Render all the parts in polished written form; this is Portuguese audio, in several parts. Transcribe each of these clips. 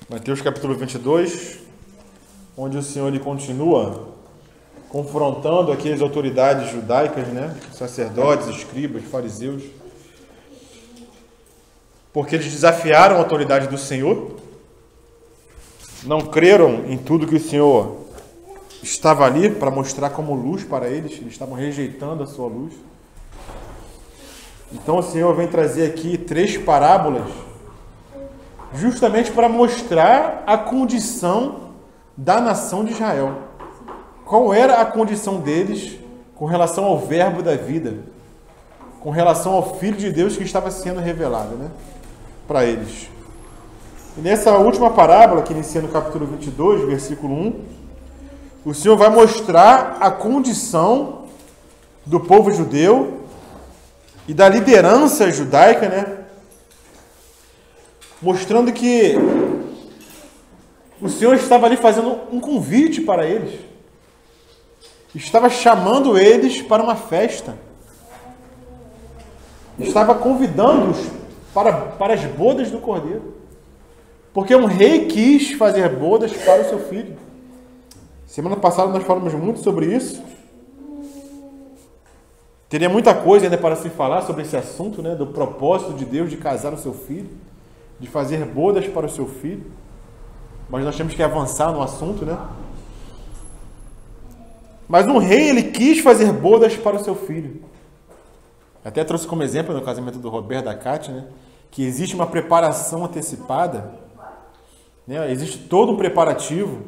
Mateus capítulo 22, onde o Senhor ele continua confrontando aqui as autoridades judaicas, né? Sacerdotes, escribas, fariseus, porque eles desafiaram a autoridade do Senhor, não creram em tudo que o Senhor estava ali para mostrar como luz para eles, eles estavam rejeitando a sua luz. Então o Senhor vem trazer aqui 3 parábolas justamente para mostrar a condição da nação de Israel. Qual era a condição deles com relação ao verbo da vida, com relação ao Filho de Deus que estava sendo revelado, né, para eles. E nessa última parábola, que inicia no capítulo 22, versículo 1, o Senhor vai mostrar a condição do povo judeu e da liderança judaica, né, mostrando que o Senhor estava ali fazendo um convite para eles. Estava chamando eles para uma festa. Estava convidando-os para as bodas do Cordeiro. Porque um rei quis fazer bodas para o seu filho. Semana passada nós falamos muito sobre isso. Teria muita coisa ainda para se falar sobre esse assunto, né, do propósito de Deus de casar o seu filho, de fazer bodas para o seu filho. Mas nós temos que avançar no assunto, né? Mas um rei, ele quis fazer bodas para o seu filho. Até trouxe como exemplo no casamento do Roberto e da Cátia, né, que existe uma preparação antecipada, né? Existe todo um preparativo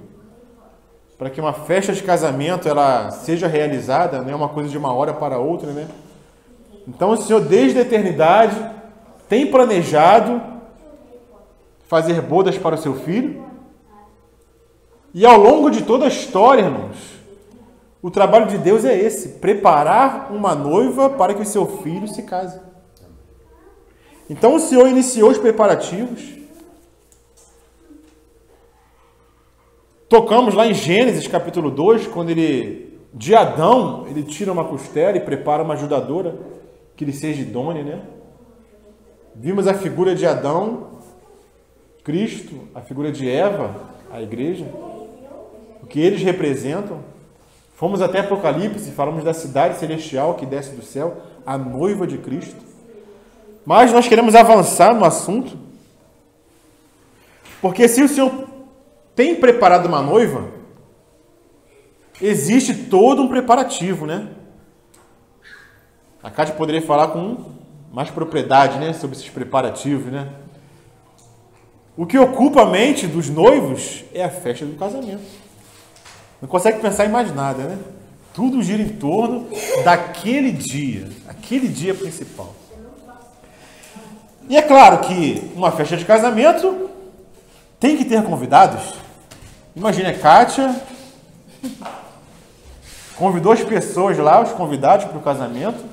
para que uma festa de casamento ela seja realizada, não é uma coisa de uma hora para outra, né? Então o Senhor, desde a eternidade, tem planejado fazer bodas para o seu filho. E ao longo de toda a história, irmãos, o trabalho de Deus é esse: preparar uma noiva para que o seu filho se case. Então o Senhor iniciou os preparativos. Tocamos lá em Gênesis capítulo 2, quando de Adão, ele tira uma costela e prepara uma ajudadora que lhe seja idônea, né? Vimos a figura de Adão, Cristo, a figura de Eva, a igreja, o que eles representam. Fomos até Apocalipse, falamos da cidade celestial que desce do céu, a noiva de Cristo. Mas nós queremos avançar no assunto, porque se o Senhor tem preparado uma noiva, existe todo um preparativo, né? A Cátia poderia falar com mais propriedade, né, sobre esses preparativos, né? O que ocupa a mente dos noivos é a festa do casamento. Não consegue pensar em mais nada, né? Tudo gira em torno daquele dia principal. E é claro que uma festa de casamento tem que ter convidados. Imagina a Cátia convidou as pessoas lá, os convidados para o casamento.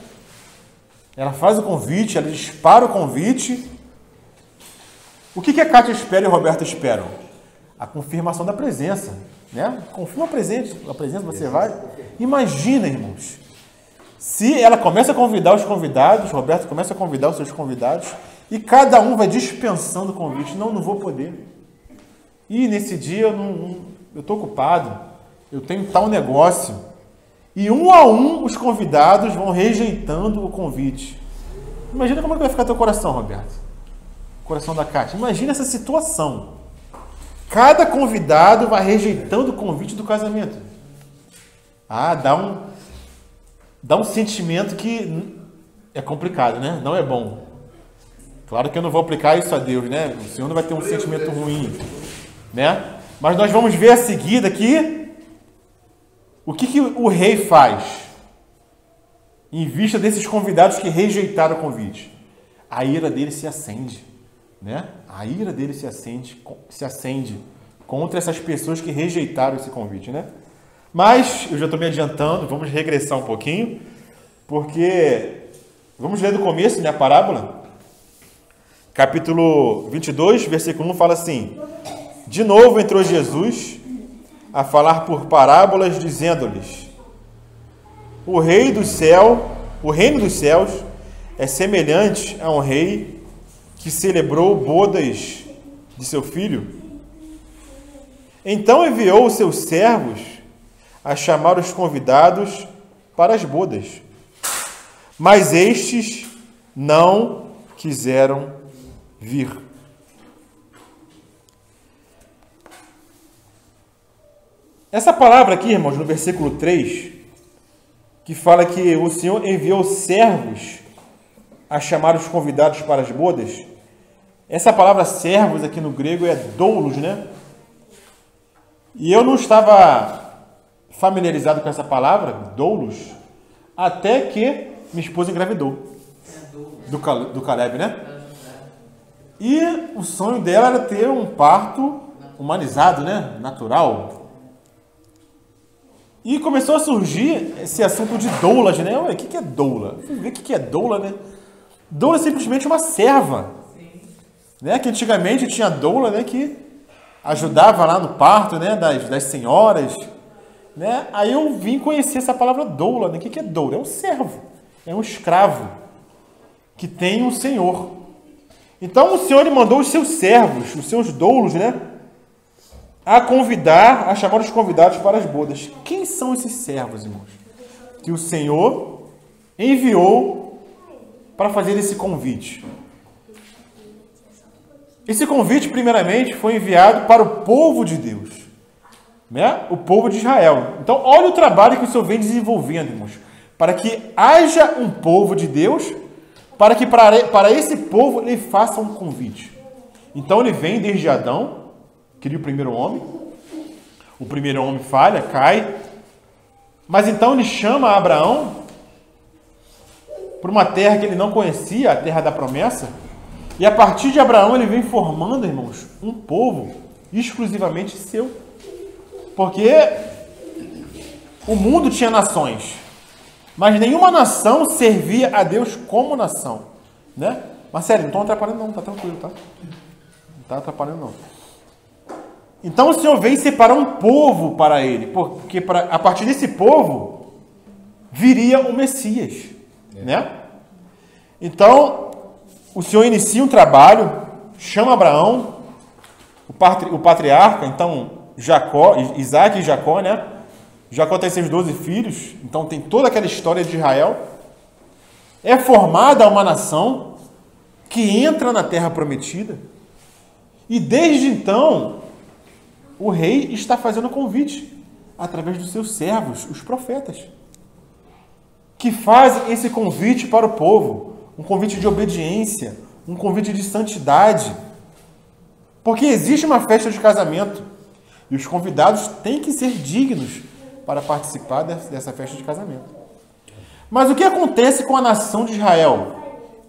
Ela faz o convite, ela dispara o convite. O que a Cátia espera e o Roberto esperam? A confirmação da presença, né? Confirma a presença, você vai. Imagina, irmãos, se ela começa a convidar os convidados, o Roberto começa a convidar os seus convidados, e cada um vai dispensando o convite. Não vou poder. E nesse dia eu estou ocupado, eu tenho tal negócio. E um a um os convidados vão rejeitando o convite. Imagina como é que vai ficar teu coração, Roberto. O coração da Cátia. Imagina essa situação. Cada convidado vai rejeitando o convite do casamento. Dá um sentimento que é complicado, né? Não é bom. Claro que eu não vou aplicar isso a Deus, né? O Senhor não vai ter um sentimento ruim, né? Mas nós vamos ver a seguir aqui o que o rei faz em vista desses convidados que rejeitaram o convite. A ira dele se acende, né? A ira dele se acende contra essas pessoas que rejeitaram esse convite, né? Mas eu já estou me adiantando, vamos regressar um pouquinho, porque vamos ler do começo, né, a parábola. Capítulo 22, versículo 1 fala assim: de novo entrou Jesus a falar por parábolas, dizendo-lhes: o reino dos céus é semelhante a um rei que celebrou bodas de seu filho Então enviou os seus servos a chamar os convidados para as bodas. Mas estes não quiseram vir. Essa palavra aqui, irmãos, no versículo 3, que fala que o Senhor enviou servos a chamar os convidados para as bodas, essa palavra servos aqui no grego é doulos, né? E eu não estava familiarizado com essa palavra, doulos, até que minha esposa engravidou. Do Caleb, né? E o sonho dela era ter um parto humanizado, né? Natural. E começou a surgir esse assunto de doulas, né? Ué, o que é doula? Vamos ver o que é doula, né? Doula é simplesmente uma serva. Né? Que antigamente tinha doula, né? Que ajudava lá no parto, né? Das senhoras. Né? Aí eu vim conhecer essa palavra doula. Né? O que é doula? É um servo. É um escravo que tem um senhor. Então o Senhor ele mandou os seus servos, os seus doulos, né? A chamar os convidados para as bodas. Quem são esses servos, irmãos? Que o Senhor enviou para fazer esse convite. Esse convite, primeiramente, foi enviado para o povo de Deus, né? O povo de Israel. Então, olha o trabalho que o Senhor vem desenvolvendo, irmãos, para que haja um povo de Deus, para que para esse povo ele faça um convite. Então, ele vem desde Adão, cria o primeiro homem falha, cai, mas então ele chama Abraão para uma terra que ele não conhecia, a terra da promessa, e a partir de Abraão ele vem formando, irmãos, um povo exclusivamente seu. Porque o mundo tinha nações, mas nenhuma nação servia a Deus como nação, né? Marcelo, não estou atrapalhando não, tá tranquilo, tá? Não está atrapalhando não. Então o Senhor vem separar um povo para ele, porque a partir desse povo viria o Messias, né? Então o Senhor inicia um trabalho, chama Abraão, o patriarca, então Jacó, Isaac e Jacó, né? Jacó tem seus 12 filhos, então tem toda aquela história de Israel. É formada uma nação que entra na terra prometida. E desde então, o rei está fazendo convite através dos seus servos, os profetas, que fazem esse convite para o povo, um convite de obediência, um convite de santidade. Porque existe uma festa de casamento e os convidados têm que ser dignos para participar dessa festa de casamento. Mas o que acontece com a nação de Israel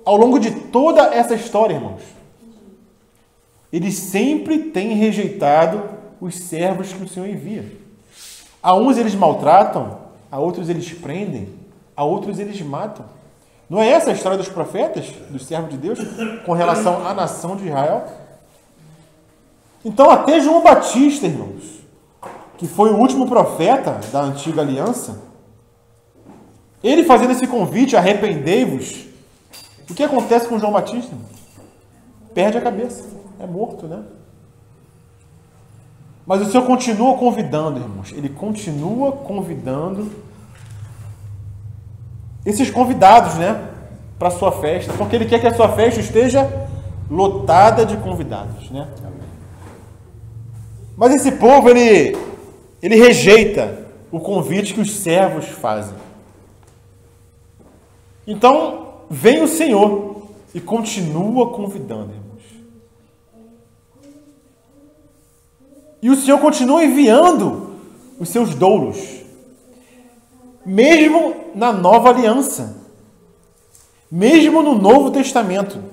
ao longo de toda essa história, irmãos? Eles sempre têm rejeitado os servos que o Senhor envia. A uns eles maltratam, a outros eles prendem, a outros eles matam. Não é essa a história dos profetas, dos servos de Deus, com relação à nação de Israel? Então até João Batista, irmãos, que foi o último profeta da antiga aliança, ele fazendo esse convite, arrependei-vos, o que acontece com João Batista? Perde a cabeça, é morto, né? Mas o Senhor continua convidando, irmãos, ele continua convidando esses convidados, né, para a sua festa, porque ele quer que a sua festa esteja lotada de convidados, né? Mas esse povo, ele rejeita o convite que os servos fazem. Então, vem o Senhor e continua convidando, irmãos. E o Senhor continua enviando os seus doulos, mesmo na nova aliança, mesmo no Novo Testamento.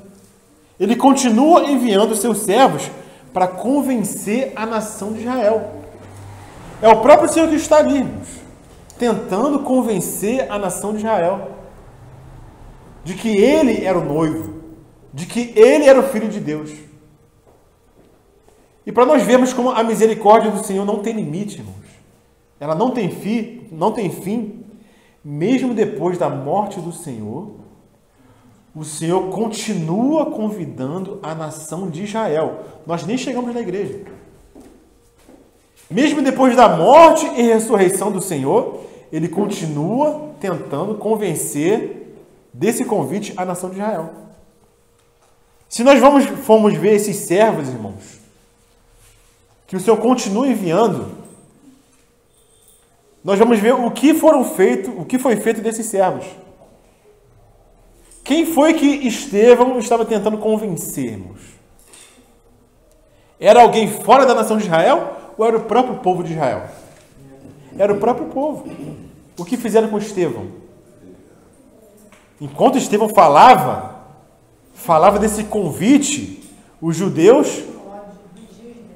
Ele continua enviando os seus servos para convencer a nação de Israel. É o próprio Senhor que está ali, irmãos, tentando convencer a nação de Israel de que ele era o noivo, de que ele era o Filho de Deus. E para nós vermos como a misericórdia do Senhor não tem limite, irmãos. Ela não tem fim, mesmo depois da morte do Senhor, o Senhor continua convidando a nação de Israel. Nós nem chegamos na igreja. Mesmo depois da morte e ressurreição do Senhor, ele continua tentando convencer desse convite à nação de Israel. Se nós formos ver esses servos, irmãos, que o Senhor continua enviando, nós vamos ver o que foi feito desses servos. Quem foi que Estevão estava tentando convencer, irmãos? Era alguém fora da nação de Israel ou era o próprio povo de Israel? Era o próprio povo. O que fizeram com Estevão? Enquanto Estevão falava desse convite, os judeus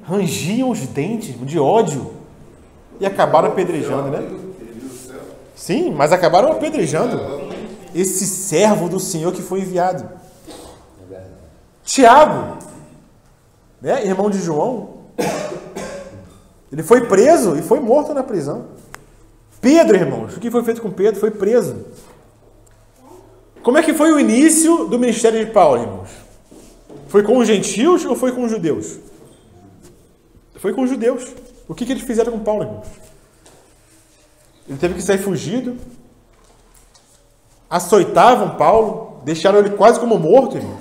rangiam os dentes de ódio e acabaram apedrejando, né? Sim, mas acabaram apedrejando esse servo do Senhor que foi enviado. Tiago, né, irmão de João, ele foi preso e foi morto na prisão. Pedro, irmãos, o que foi feito com Pedro? Foi preso. Como é que foi o início do ministério de Paulo, irmãos? Foi com os gentios ou foi com os judeus? Foi com os judeus. O que eles fizeram com Paulo, irmãos? Ele teve que sair fugido. Açoitavam Paulo, deixaram ele quase como morto, irmão.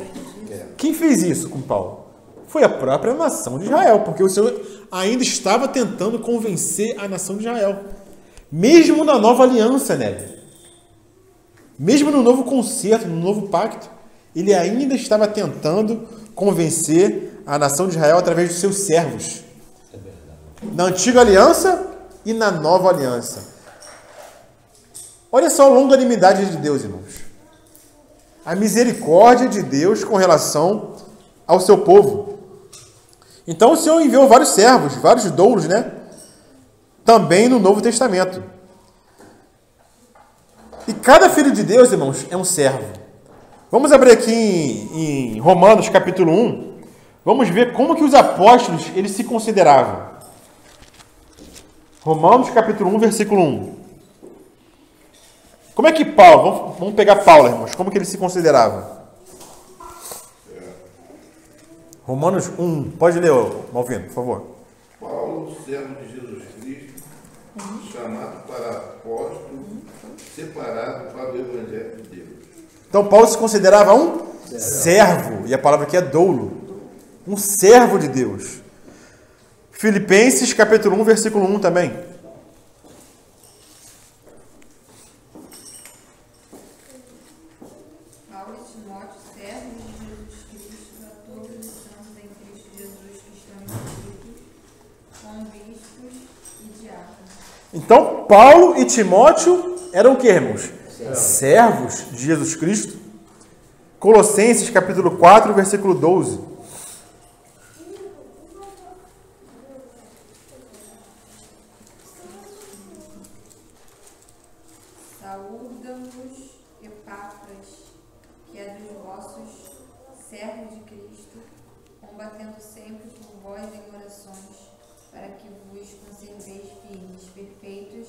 Quem fez isso com Paulo? Foi a própria nação de Israel, porque o Senhor ainda estava tentando convencer a nação de Israel. Mesmo na nova aliança, né? Mesmo no novo concerto, no novo pacto, ele ainda estava tentando convencer a nação de Israel através dos seus servos. Na antiga aliança e na nova aliança. Olha só a longanimidade de Deus, irmãos. A misericórdia de Deus com relação ao seu povo. Então o Senhor enviou vários servos, vários doulos, né? Também no Novo Testamento. E cada filho de Deus, irmãos, é um servo. Vamos abrir aqui em Romanos capítulo 1. Vamos ver como que os apóstolos eles se consideravam. Romanos capítulo 1, versículo 1. Como é que Paulo, vamos pegar Paulo, irmãos, como que ele se considerava? Romanos 1, pode ler, Malvino, por favor. Paulo, servo de Jesus Cristo, chamado para apóstolo, separado para o Evangelho de Deus. Então Paulo se considerava um servo, e a palavra aqui é doulo, um servo de Deus. Filipenses capítulo 1, versículo 1 também. Então, Paulo e Timóteo eram o que, irmãos? Servos de Jesus Cristo. Colossenses, capítulo 4, versículo 12. Saúdamos Epáfras, que é dos vossos servos de Cristo, combatendo sempre por vós em orações, para que vos conserveis firmes, perfeitos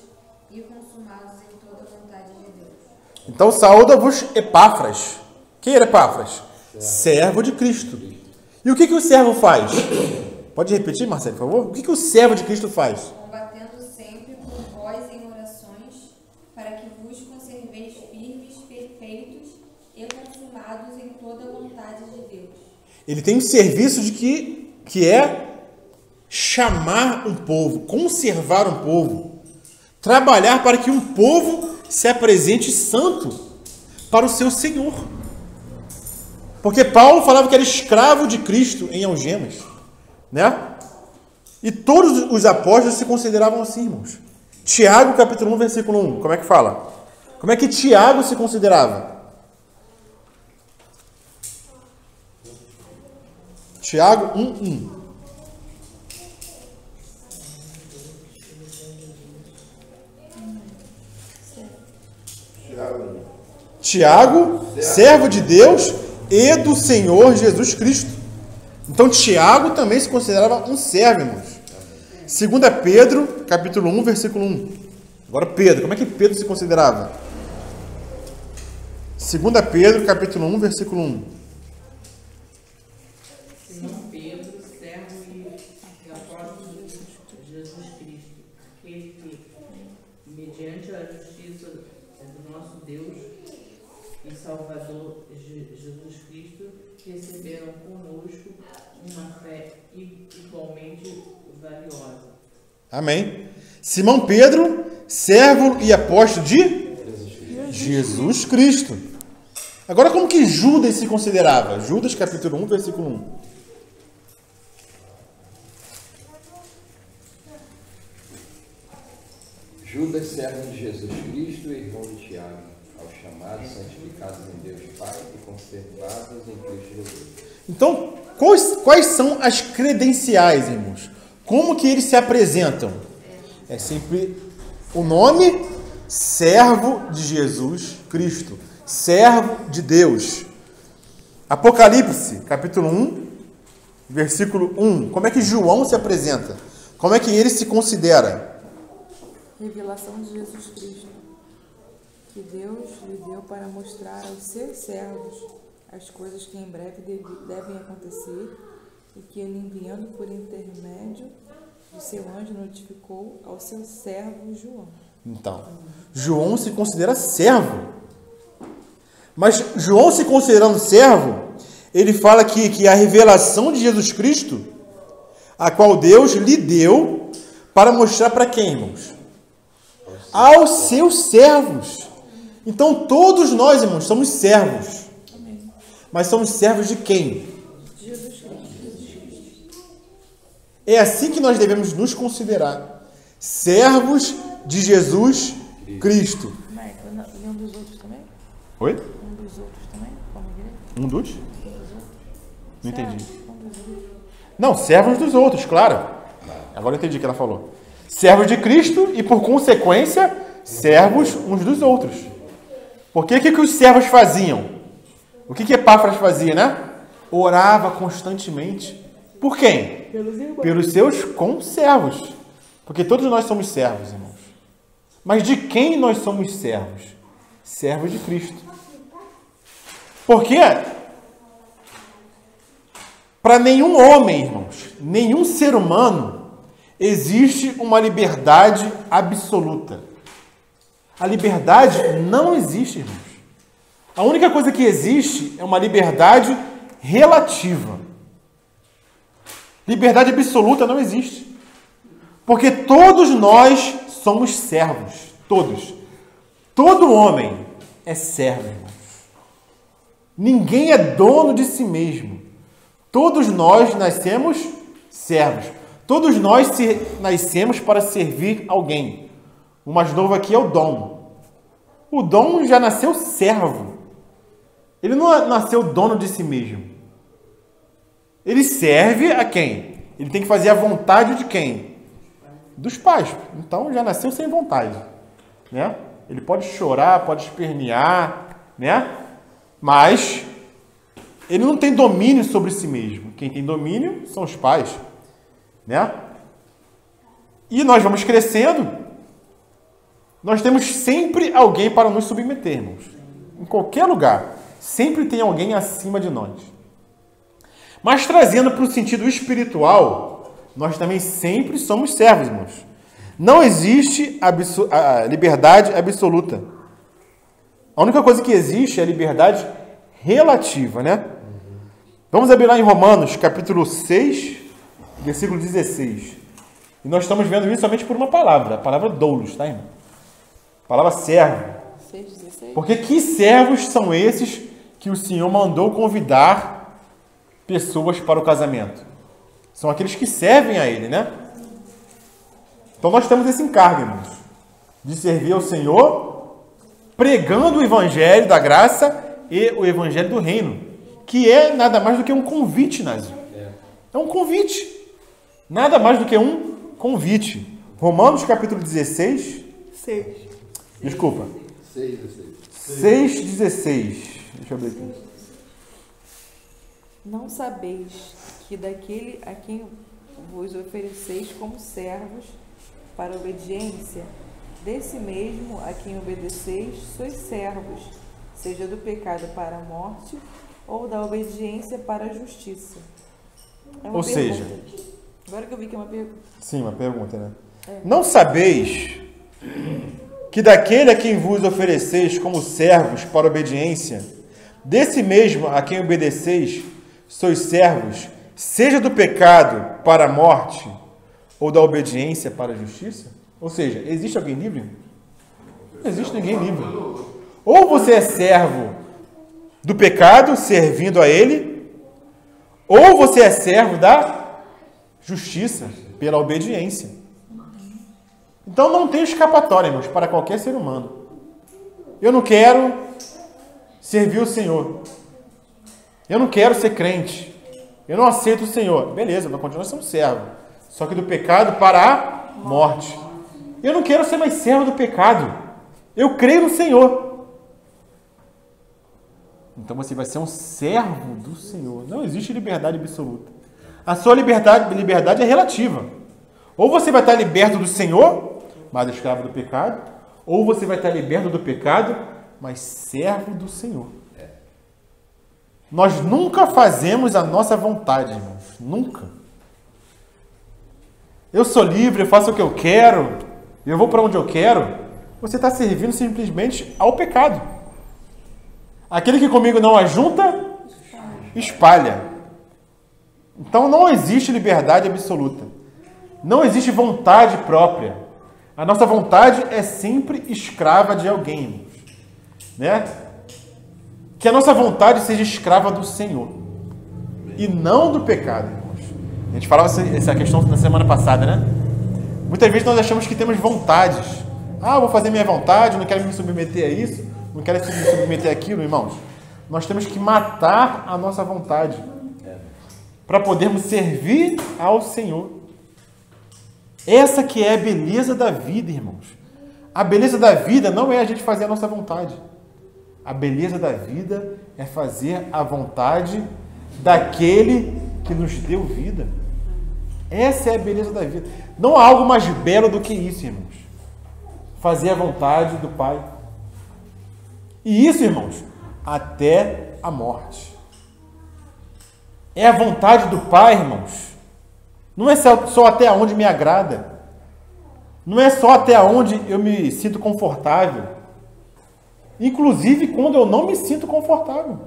e consumados em toda a vontade de Deus. Então, saúda-vos Epáfras. Quem era Epáfras? Servo de Cristo. E o que o servo faz? Pode repetir, Marcelo, por favor? O que o servo de Cristo faz? Combatendo sempre por vós em orações, para que vos conserveis firmes, perfeitos e consumados em toda a vontade de Deus. Ele tem um serviço de que é chamar um povo, conservar um povo, trabalhar para que um povo se apresente santo para o seu Senhor. Porque Paulo falava que era escravo de Cristo em algemas, né? E todos os apóstolos se consideravam assim, irmãos. Tiago, capítulo 1, versículo 1, como é que fala? Como é que Tiago se considerava? Tiago 1, 1. Tiago, servo de Deus e do Senhor Jesus Cristo. Então Tiago também se considerava um servo, irmãos. 2 Pedro, capítulo 1, versículo 1. Agora Pedro, como é que Pedro se considerava? 2 Pedro, capítulo 1, versículo 1. Pedro, servo e apóstolo de Jesus Cristo, aquele que, mediante a justiça do nosso Deus e Salvador Jesus Cristo, receberam conosco uma fé igualmente valiosa. Amém. Simão Pedro, servo e apóstolo de Jesus Cristo. Agora, como que Judas se considerava? Judas, capítulo 1, versículo 1. Judas, servo de Jesus Cristo, irmão de Tiago, aos chamados, santificados em Deus Pai e conservados em Cristo Jesus. Então, quais são as credenciais, irmãos? Como que eles se apresentam? É sempre o nome, servo de Jesus Cristo, servo de Deus. Apocalipse, capítulo 1, versículo 1. Como é que João se apresenta? Como é que ele se considera? Revelação de Jesus Cristo, que Deus lhe deu para mostrar aos seus servos as coisas que em breve devem acontecer e que ele, enviando por intermédio do seu anjo, notificou ao seu servo João. Então, João se considera servo. Mas João, se considerando servo, ele fala que a revelação de Jesus Cristo, a qual Deus lhe deu para mostrar para quem, irmãos? Aos seus servos. Então, todos nós, irmãos, somos servos. Mas somos servos de quem? Jesus Cristo. É assim que nós devemos nos considerar. Servos de Jesus Cristo. Michael, e um dos outros também? Oi? Um dos outros também? Como igreja? Um dos? Um dos outros? Não entendi. Um dos outros. Não, servos dos outros, claro. Agora eu entendi o que ela falou. Servos de Cristo e, por consequência, servos uns dos outros. Porque o que os servos faziam? O que Epáfras fazia, né? Orava constantemente. Por quem? Pelos seus conservos. Porque todos nós somos servos, irmãos. Mas de quem nós somos servos? Servos de Cristo. Por quê? Para nenhum homem, irmãos, nenhum ser humano, existe uma liberdade absoluta. A liberdade não existe, irmãos. A única coisa que existe é uma liberdade relativa. Liberdade absoluta não existe. Porque todos nós somos servos. Todos. Todo homem é servo, irmãos. Ninguém é dono de si mesmo. Todos nós nascemos servos. Todos nós nascemos para servir alguém. O mais novo aqui é o Dom. O Dom já nasceu servo. Ele não nasceu dono de si mesmo. Ele serve a quem? Ele tem que fazer a vontade de quem? Dos pais. Então já nasceu sem vontade, né? Ele pode chorar, pode espernear, né? Mas ele não tem domínio sobre si mesmo. Quem tem domínio são os pais, né? E nós vamos crescendo. Nós temos sempre alguém para nos submeter, irmãos. Em qualquer lugar. Sempre tem alguém acima de nós. Mas trazendo para o sentido espiritual, nós também sempre somos servos, irmãos. Não existe a liberdade absoluta. A única coisa que existe é a liberdade relativa, né? Vamos abrir lá em Romanos, capítulo 6, versículo 16. E nós estamos vendo isso somente por uma palavra, a palavra doulos, tá, irmão? A palavra servo. 6:16. Porque que servos são esses que o Senhor mandou convidar pessoas para o casamento? São aqueles que servem a Ele, né? Então nós temos esse encargo, irmãos, de servir ao Senhor, pregando o Evangelho da graça e o Evangelho do Reino, que é nada mais do que um convite, Násio. É um convite. Nada mais do que um convite. Romanos capítulo 16. 6. Desculpa. 6:16. Deixa eu abrir aqui. Não sabeis que daquele a quem vos ofereceis como servos para a obediência, desse mesmo a quem obedeceis, sois servos, seja do pecado para a morte ou da obediência para a justiça. É uma Ou pergunta. seja, Agora que eu vi que é uma pergunta. sim, uma pergunta, né? Não sabeis que daquele a quem vos ofereceis como servos para obediência, desse mesmo a quem obedeceis, sois servos, seja do pecado para a morte ou da obediência para a justiça? Ou seja, existe alguém livre? Não existe ninguém livre. Ou você é servo do pecado, servindo a ele, ou você é servo da justiça, pela obediência. Então não tem escapatória, irmãos, para qualquer ser humano. Eu não quero servir o Senhor. Eu não quero ser crente. Eu não aceito o Senhor. Beleza, vai continuar sendo servo. Só que do pecado para a morte. Eu não quero ser mais servo do pecado. Eu creio no Senhor. Então você vai ser um servo do Senhor. Não existe liberdade absoluta. A sua liberdade é relativa. Ou você vai estar liberto do Senhor, mas escravo do pecado, ou você vai estar liberto do pecado, mas servo do Senhor. Nós nunca fazemos a nossa vontade, irmãos. Nunca. Eu sou livre, eu faço o que eu quero, eu vou para onde eu quero. Você está servindo simplesmente ao pecado. Aquele que comigo não ajunta, espalha. Então não existe liberdade absoluta. Não existe vontade própria. A nossa vontade é sempre escrava de alguém, irmãos. Né? Que a nossa vontade seja escrava do Senhor. E não do pecado, irmãos. A gente falava essa questão na semana passada, né? Muitas vezes nós achamos que temos vontades. Ah, eu vou fazer minha vontade, não quero me submeter a isso, não quero me submeter àquilo, irmãos. Nós temos que matar a nossa vontade para podermos servir ao Senhor. Essa que é a beleza da vida, irmãos. A beleza da vida não é a gente fazer a nossa vontade. A beleza da vida é fazer a vontade daquele que nos deu vida. Essa é a beleza da vida. Não há algo mais belo do que isso, irmãos. Fazer a vontade do Pai. E isso, irmãos, até a morte. É a vontade do Pai, irmãos. Não é só até onde me agrada. Não é só até onde eu me sinto confortável. Inclusive quando eu não me sinto confortável.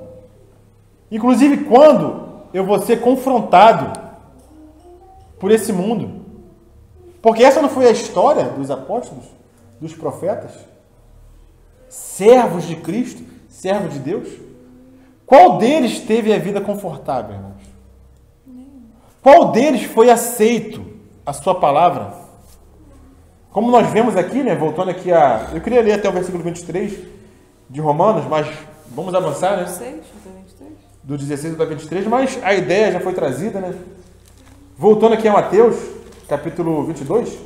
Inclusive quando eu vou ser confrontado por esse mundo. Porque essa não foi a história dos apóstolos, dos profetas? Servos de Cristo, servos de Deus? Qual deles teve a vida confortável, irmãos? Qual deles foi aceito a sua palavra? Como nós vemos aqui, né, voltando aqui eu queria ler até o versículo 23 de Romanos, mas vamos avançar, né? 16 até 23. Do 16 até 23, mas a ideia já foi trazida, né? Voltando aqui a Mateus, capítulo 22.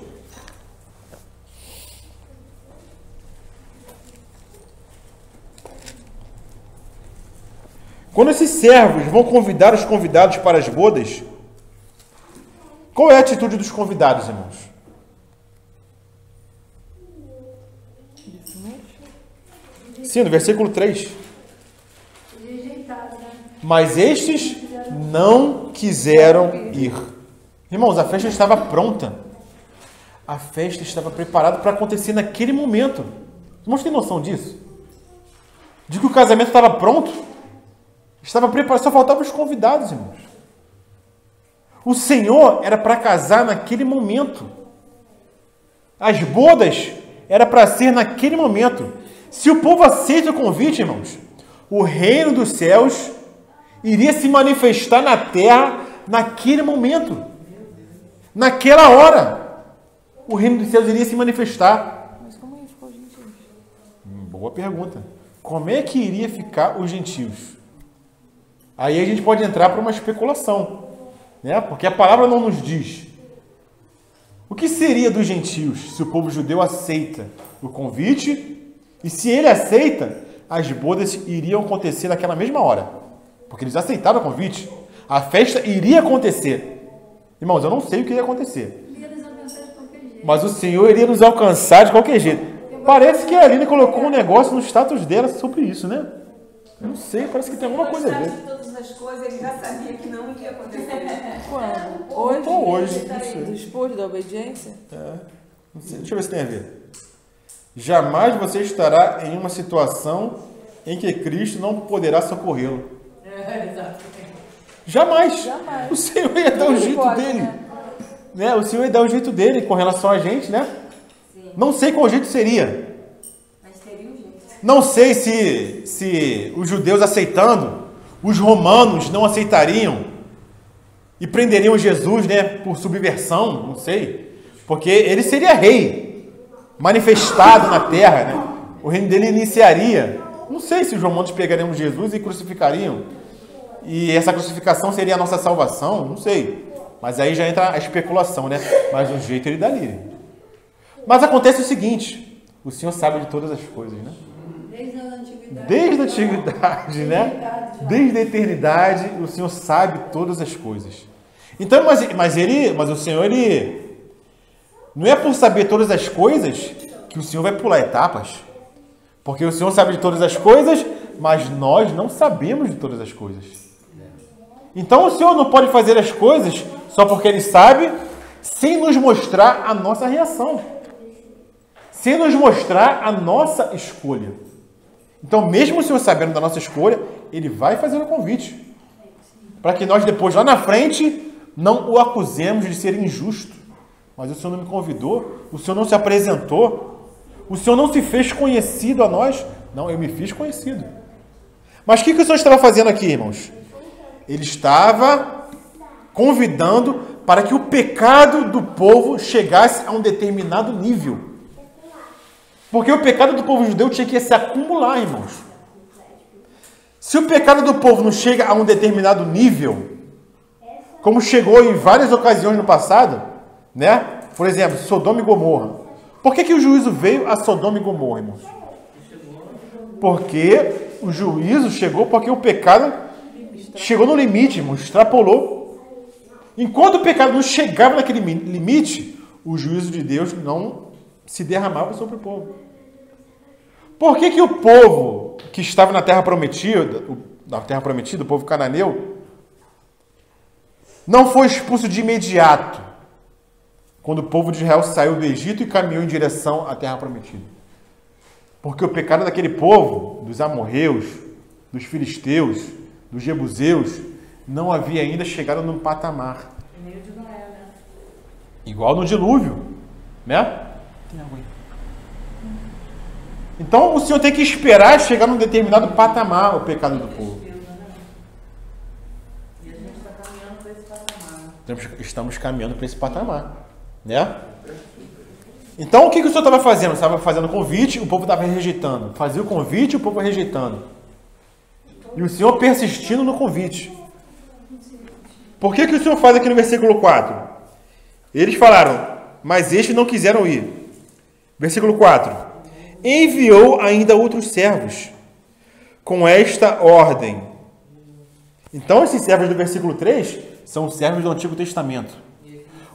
Quando esses servos vão convidar os convidados para as bodas, qual é a atitude dos convidados, irmãos? Sim, no versículo 3. Mas estes não quiseram ir. Irmãos, a festa estava pronta. A festa estava preparada para acontecer naquele momento. Os irmãos têm noção disso? De que o casamento estava pronto? Estava preparado, só faltavam os convidados, irmãos. O Senhor era para casar naquele momento. As bodas era para ser naquele momento. Se o povo aceita o convite, irmãos, o reino dos céus iria se manifestar na terra naquele momento. Naquela hora, o reino dos céus iria se manifestar. Mas como ia ficar os gentios? Boa pergunta. Como é que iria ficar os gentios? Aí a gente pode entrar para uma especulação, né? Porque a palavra não nos diz. O que seria dos gentios se o povo judeu aceita o convite? E se ele aceita, as bodas iriam acontecer naquela mesma hora. Porque eles aceitaram o convite. A festa iria acontecer. Irmãos, eu não sei o que ia acontecer. Mas o Senhor iria nos alcançar de qualquer jeito. Parece que a Aline colocou um negócio no status dela sobre isso, né? Eu não sei, parece que tem alguma coisa a ver. De todas as coisas, ele já sabia que não ia acontecer. hoje. Não sei. Dispor da obediência? Não sei. Deixa eu ver se tem a ver. Jamais você estará em uma situação em que Cristo não poderá socorrê-lo. Exatamente. Jamais. Jamais. O Senhor ia dar o Ele jeito pode, dele. né? O Senhor ia dar o jeito dele com relação a gente, né? Sim. Não sei qual jeito seria. Mas teria um jeito. Não sei se os judeus aceitando, os romanos não aceitariam e prenderiam Jesus, né, por subversão, não sei. Porque ele seria rei, manifestado na terra, né? O reino dele iniciaria. Não sei se os romanos pegariam Jesus e crucificariam. E essa crucificação seria a nossa salvação, não sei. Mas aí já entra a especulação, né? Mas um jeito ele daria. Mas acontece o seguinte, o Senhor sabe de todas as coisas, né? Desde a antiguidade. Desde a antiguidade, né? Desde a eternidade, o Senhor sabe todas as coisas. Então, mas o Senhor, ele não é por saber todas as coisas que o Senhor vai pular etapas. Porque o Senhor sabe de todas as coisas, mas nós não sabemos de todas as coisas. Então o Senhor não pode fazer as coisas só porque Ele sabe, sem nos mostrar a nossa reação. Sem nos mostrar a nossa escolha. Então, mesmo o Senhor sabendo da nossa escolha, Ele vai fazer o convite. Para que nós depois, lá na frente, não o acusemos de ser injusto. Mas o Senhor não me convidou, o Senhor não se apresentou, o Senhor não se fez conhecido a nós. Não, eu me fiz conhecido. Mas o que o Senhor estava fazendo aqui, irmãos? Ele estava convidando para que o pecado do povo chegasse a um determinado nível. Porque o pecado do povo judeu tinha que se acumular, irmãos. Se o pecado do povo não chega a um determinado nível, como chegou em várias ocasiões no passado, né? Por exemplo, Sodoma e Gomorra. Por que o juízo veio a Sodoma e Gomorra, irmãos? Porque o juízo chegou porque o pecado chegou no limite, irmãos, extrapolou. Enquanto o pecado não chegava naquele limite, o juízo de Deus não se derramava sobre o povo. Por que o povo que estava na terra prometida, o povo cananeu, não foi expulso de imediato, quando o povo de Israel saiu do Egito e caminhou em direção à terra prometida? Porque o pecado daquele povo, dos amorreus, dos filisteus, dos jebuseus, não havia ainda chegado num patamar. Igual no dilúvio, né? Então o Senhor tem que esperar chegar num determinado patamar o pecado do povo. E a gente está caminhando para esse patamar. Estamos caminhando para esse patamar, né? Então o que o Senhor estava fazendo? Estava fazendo convite, o povo estava rejeitando. Fazia o convite, o povo rejeitando. E o Senhor persistindo no convite. Por que o Senhor faz aqui no versículo 4? Eles falaram, mas estes não quiseram ir. Versículo 4. Enviou ainda outros servos com esta ordem. Então, esses servos do versículo 3 são os servos do Antigo Testamento.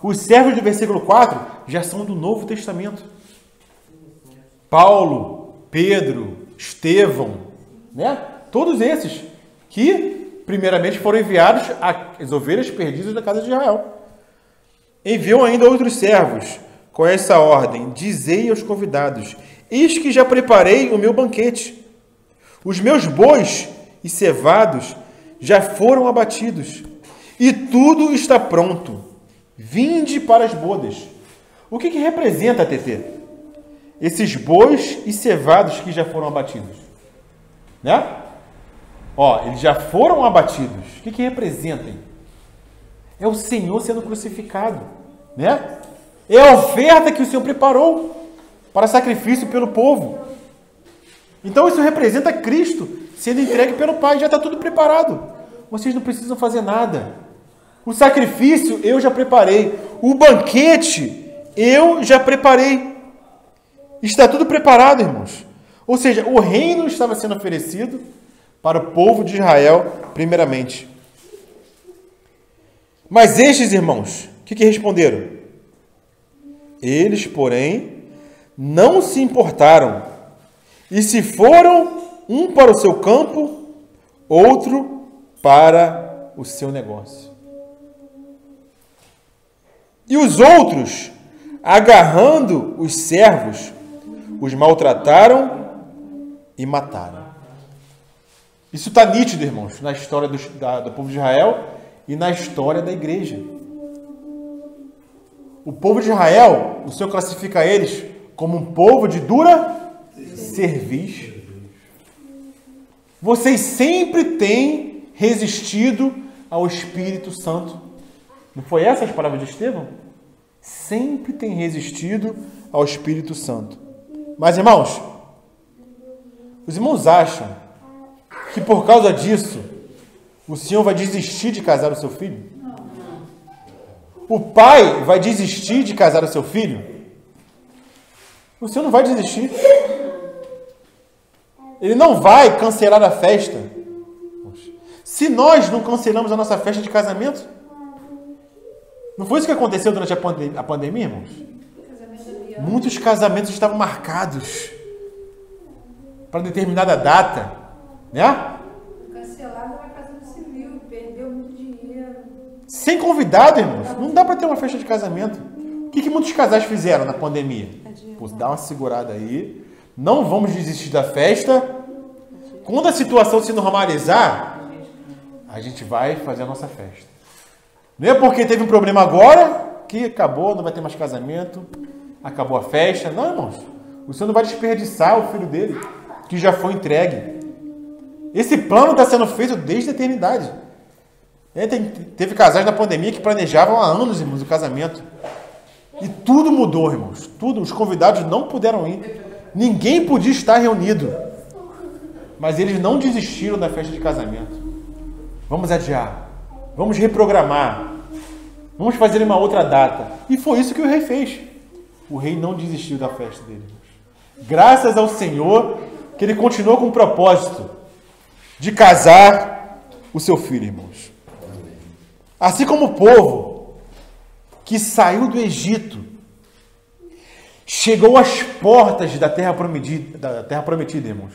Os servos do versículo 4 já são do Novo Testamento. Paulo, Pedro, Estevão, né? Todos esses que, primeiramente, foram enviados às ovelhas perdidas da casa de Israel. Enviou ainda outros servos com essa ordem: dizei aos convidados, eis que já preparei o meu banquete. Os meus bois e cevados já foram abatidos, e tudo está pronto. Vinde para as bodas. O que representa, TT? Esses bois e cevados que já foram abatidos. Né? Ó, eles já foram abatidos. O que representem? É o Senhor sendo crucificado, né? É a oferta que o Senhor preparou para sacrifício pelo povo. Então isso representa Cristo sendo entregue pelo Pai. Já está tudo preparado. Vocês não precisam fazer nada. O sacrifício eu já preparei. O banquete eu já preparei. Está tudo preparado, irmãos. Ou seja, o reino estava sendo oferecido para o povo de Israel, primeiramente. Mas estes irmãos, o que responderam? Eles, porém, não se importaram, e se foram, um para o seu campo, outro para o seu negócio. E os outros, agarrando os servos, os maltrataram e mataram. Isso está nítido, irmãos, na história do povo de Israel e na história da igreja. O povo de Israel, o Senhor classifica eles como um povo de dura cerviz. Vocês sempre têm resistido ao Espírito Santo. Não foi essas as palavras de Estevão? Sempre têm resistido ao Espírito Santo. Mas, irmãos, os irmãos acham que por causa disso o Senhor vai desistir de casar o seu filho? O pai vai desistir de casar o seu filho? O Senhor não vai desistir. Ele não vai cancelar a festa. Se nós não cancelamos a nossa festa de casamento, não foi isso que aconteceu durante a pandemia, irmãos? Muitos casamentos estavam marcados para determinada data, né? Cancelado na casa do civil, perdeu muito dinheiro. Sem convidado, irmãos. Não dá para ter uma festa de casamento. O que muitos casais fizeram na pandemia? Pô, dá uma segurada aí. Não vamos desistir da festa. Quando a situação se normalizar, a gente vai fazer a nossa festa. Não é porque teve um problema agora que acabou, não vai ter mais casamento, acabou a festa. Não, irmãos. O Senhor não vai desperdiçar o filho dele, que já foi entregue. Esse plano está sendo feito desde a eternidade. Teve casais na pandemia que planejavam há anos, irmãos, o casamento. E tudo mudou, irmãos. Tudo. Os convidados não puderam ir. Ninguém podia estar reunido. Mas eles não desistiram da festa de casamento. Vamos adiar. Vamos reprogramar. Vamos fazer uma outra data. E foi isso que o rei fez. O rei não desistiu da festa dele. Graças ao Senhor que ele continuou com o propósito de casar o seu filho, irmãos. Assim como o povo que saiu do Egito chegou às portas da terra prometida, irmãos,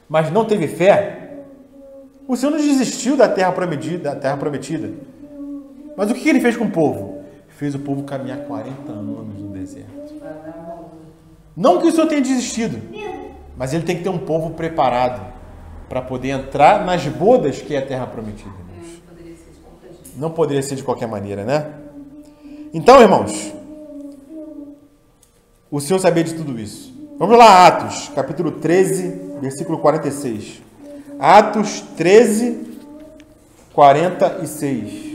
mas não teve fé, o Senhor não desistiu da terra prometida. Mas o que ele fez com o povo? Fez o povo caminhar 40 anos no deserto. Não que o Senhor tenha desistido, mas ele tem que ter um povo preparado para poder entrar nas bodas que é a terra prometida, irmãos. Não poderia ser de qualquer maneira, né? Então, irmãos, o Senhor sabia de tudo isso. Vamos lá, Atos, capítulo 13, versículo 46. Atos 13, 46.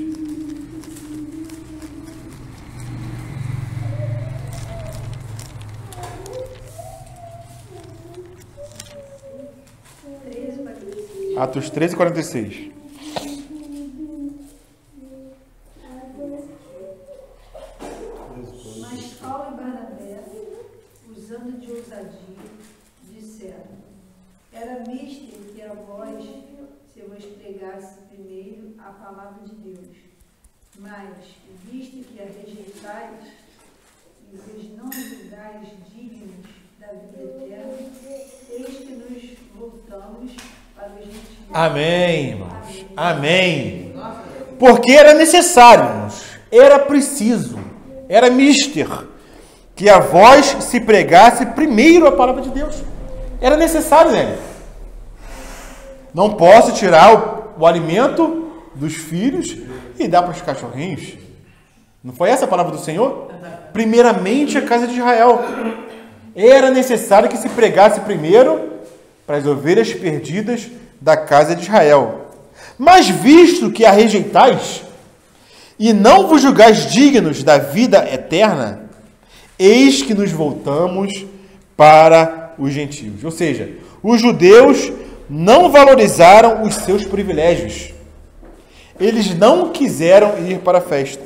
Atos 13, 46. Mas Paulo e Barnabé, usando de ousadia, disseram: era mister que a vós se vos pregasse primeiro a palavra de Deus, mas, visto que a rejeitais e vos não julgais dignos da vida eterna, eis que nos voltamos para os gentios. Amém, irmãos. Amém. Porque era necessário, irmãos, era preciso, era mister que a vós se pregasse primeiro a palavra de Deus. Era necessário, né? Não posso tirar o alimento dos filhos e dar para os cachorrinhos. Não foi essa a palavra do Senhor? Primeiramente a casa de Israel. Era necessário que se pregasse primeiro para as ovelhas perdidas da casa de Israel. Mas visto que a rejeitais e não vos julgais dignos da vida eterna, eis que nos voltamos para os gentios. Ou seja, os judeus não valorizaram os seus privilégios. Eles não quiseram ir para a festa.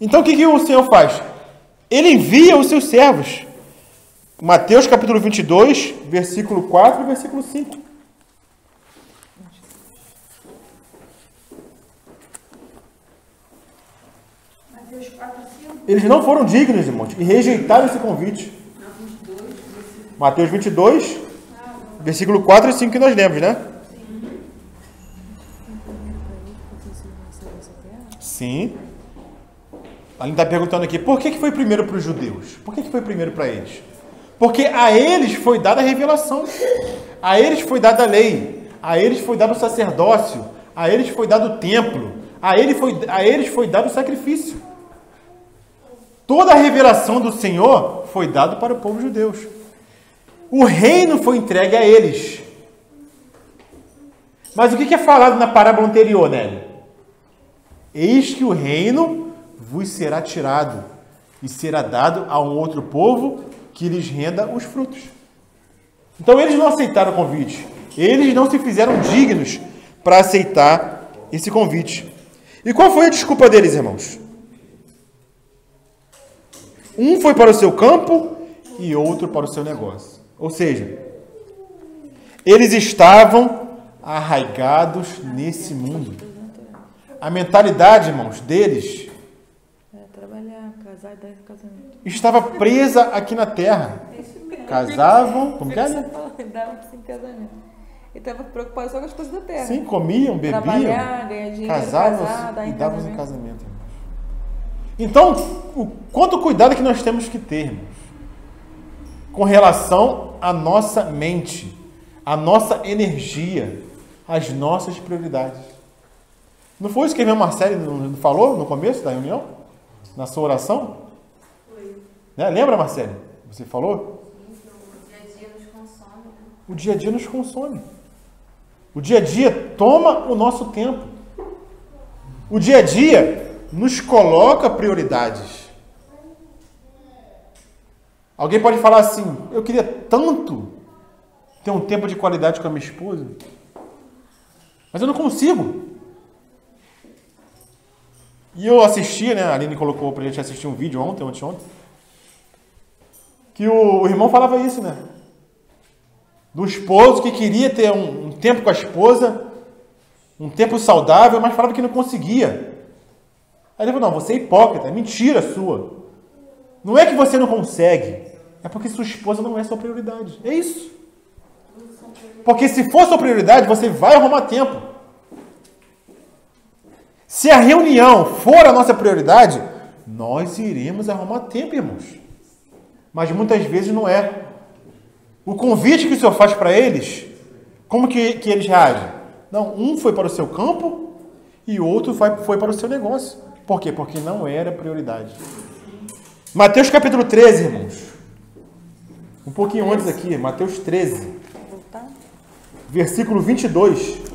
Então o que o Senhor faz? Ele envia os seus servos. Mateus capítulo 22, versículo 4 e versículo 5. Mateus 4, 5. Eles não foram dignos, irmãos, e rejeitaram esse convite. Mateus 22, versículo 4 e 5 que nós lemos, né? Sim. A Aline está perguntando aqui, por que foi primeiro para os judeus? Por que foi primeiro para eles? Porque a eles foi dada a revelação, a eles foi dada a lei, a eles foi dado o sacerdócio, a eles foi dado o templo, a eles foi dado o sacrifício. Toda a revelação do Senhor foi dada para o povo judeu. O reino foi entregue a eles. Mas o que é falado na parábola anterior, Nélia? Eis que o reino vos será tirado e será dado a um outro povo que lhes renda os frutos. Então eles não aceitaram o convite. Eles não se fizeram dignos para aceitar esse convite. E qual foi a desculpa deles, irmãos? Um foi para o seu campo e outro para o seu negócio. Ou seja, eles estavam arraigados nesse mundo. A mentalidade, irmãos, deles trabalhar, casar e dar casamento. estava presa aqui na terra. Casavam, como que é? Dava sem casamento. Ele estava preocupado só com as coisas da terra. Sim, comiam, bebiam, trabalhar, ganhar dinheiro, casavam casar, dar e em davam em casamento. casamento. Então, o quanto cuidado que nós temos que ter, irmãos, com relação à nossa mente, à nossa energia, às nossas prioridades. Não foi isso que a irmã Marcele falou no começo da reunião? Na sua oração? Foi. Né? Lembra, Marcele? Você falou? O dia a dia nos consome. O dia a dia nos consome. O dia a dia toma o nosso tempo. O dia a dia nos coloca prioridades. Alguém pode falar assim, eu queria tanto ter um tempo de qualidade com a minha esposa, mas eu não consigo. E eu assisti, né? A Aline colocou pra gente assistir um vídeo ontem, que o irmão falava isso, né? Do esposo que queria ter um tempo com a esposa, um tempo saudável, mas falava que não conseguia. Aí ele falou, não, você é hipócrita, é mentira sua. Não é que você não consegue, é porque sua esposa não é sua prioridade. É isso. Porque se for sua prioridade, você vai arrumar tempo. Se a reunião for a nossa prioridade, nós iremos arrumar tempo, irmãos. Mas muitas vezes não é. O convite que o Senhor faz para eles, como que eles reagem? Não, um foi para o seu campo e o outro foi para o seu negócio. Por quê? Porque não era prioridade. Mateus capítulo 13, irmãos. Um pouquinho antes aqui, Mateus 13. Versículo 22.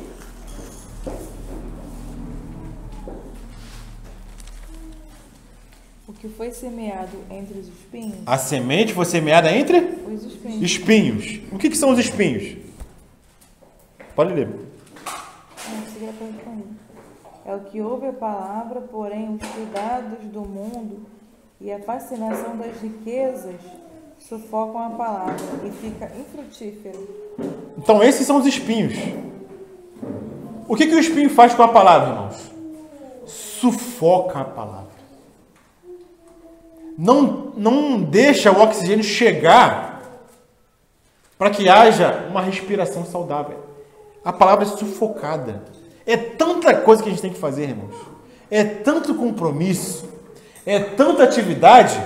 O que foi semeado entre os espinhos? A semente foi semeada entre Os espinhos. espinhos. O que são os espinhos? Pode ler. É o que ouve a palavra, porém os cuidados do mundo e a fascinação das riquezas sufocam a palavra e fica infrutífero. Então esses são os espinhos. O que o espinho faz com a palavra, irmãos? Sufoca a palavra. Não deixa o oxigênio chegar para que haja uma respiração saudável. A palavra é sufocada. É tanta coisa que a gente tem que fazer, irmãos. É tanto compromisso, é tanta atividade,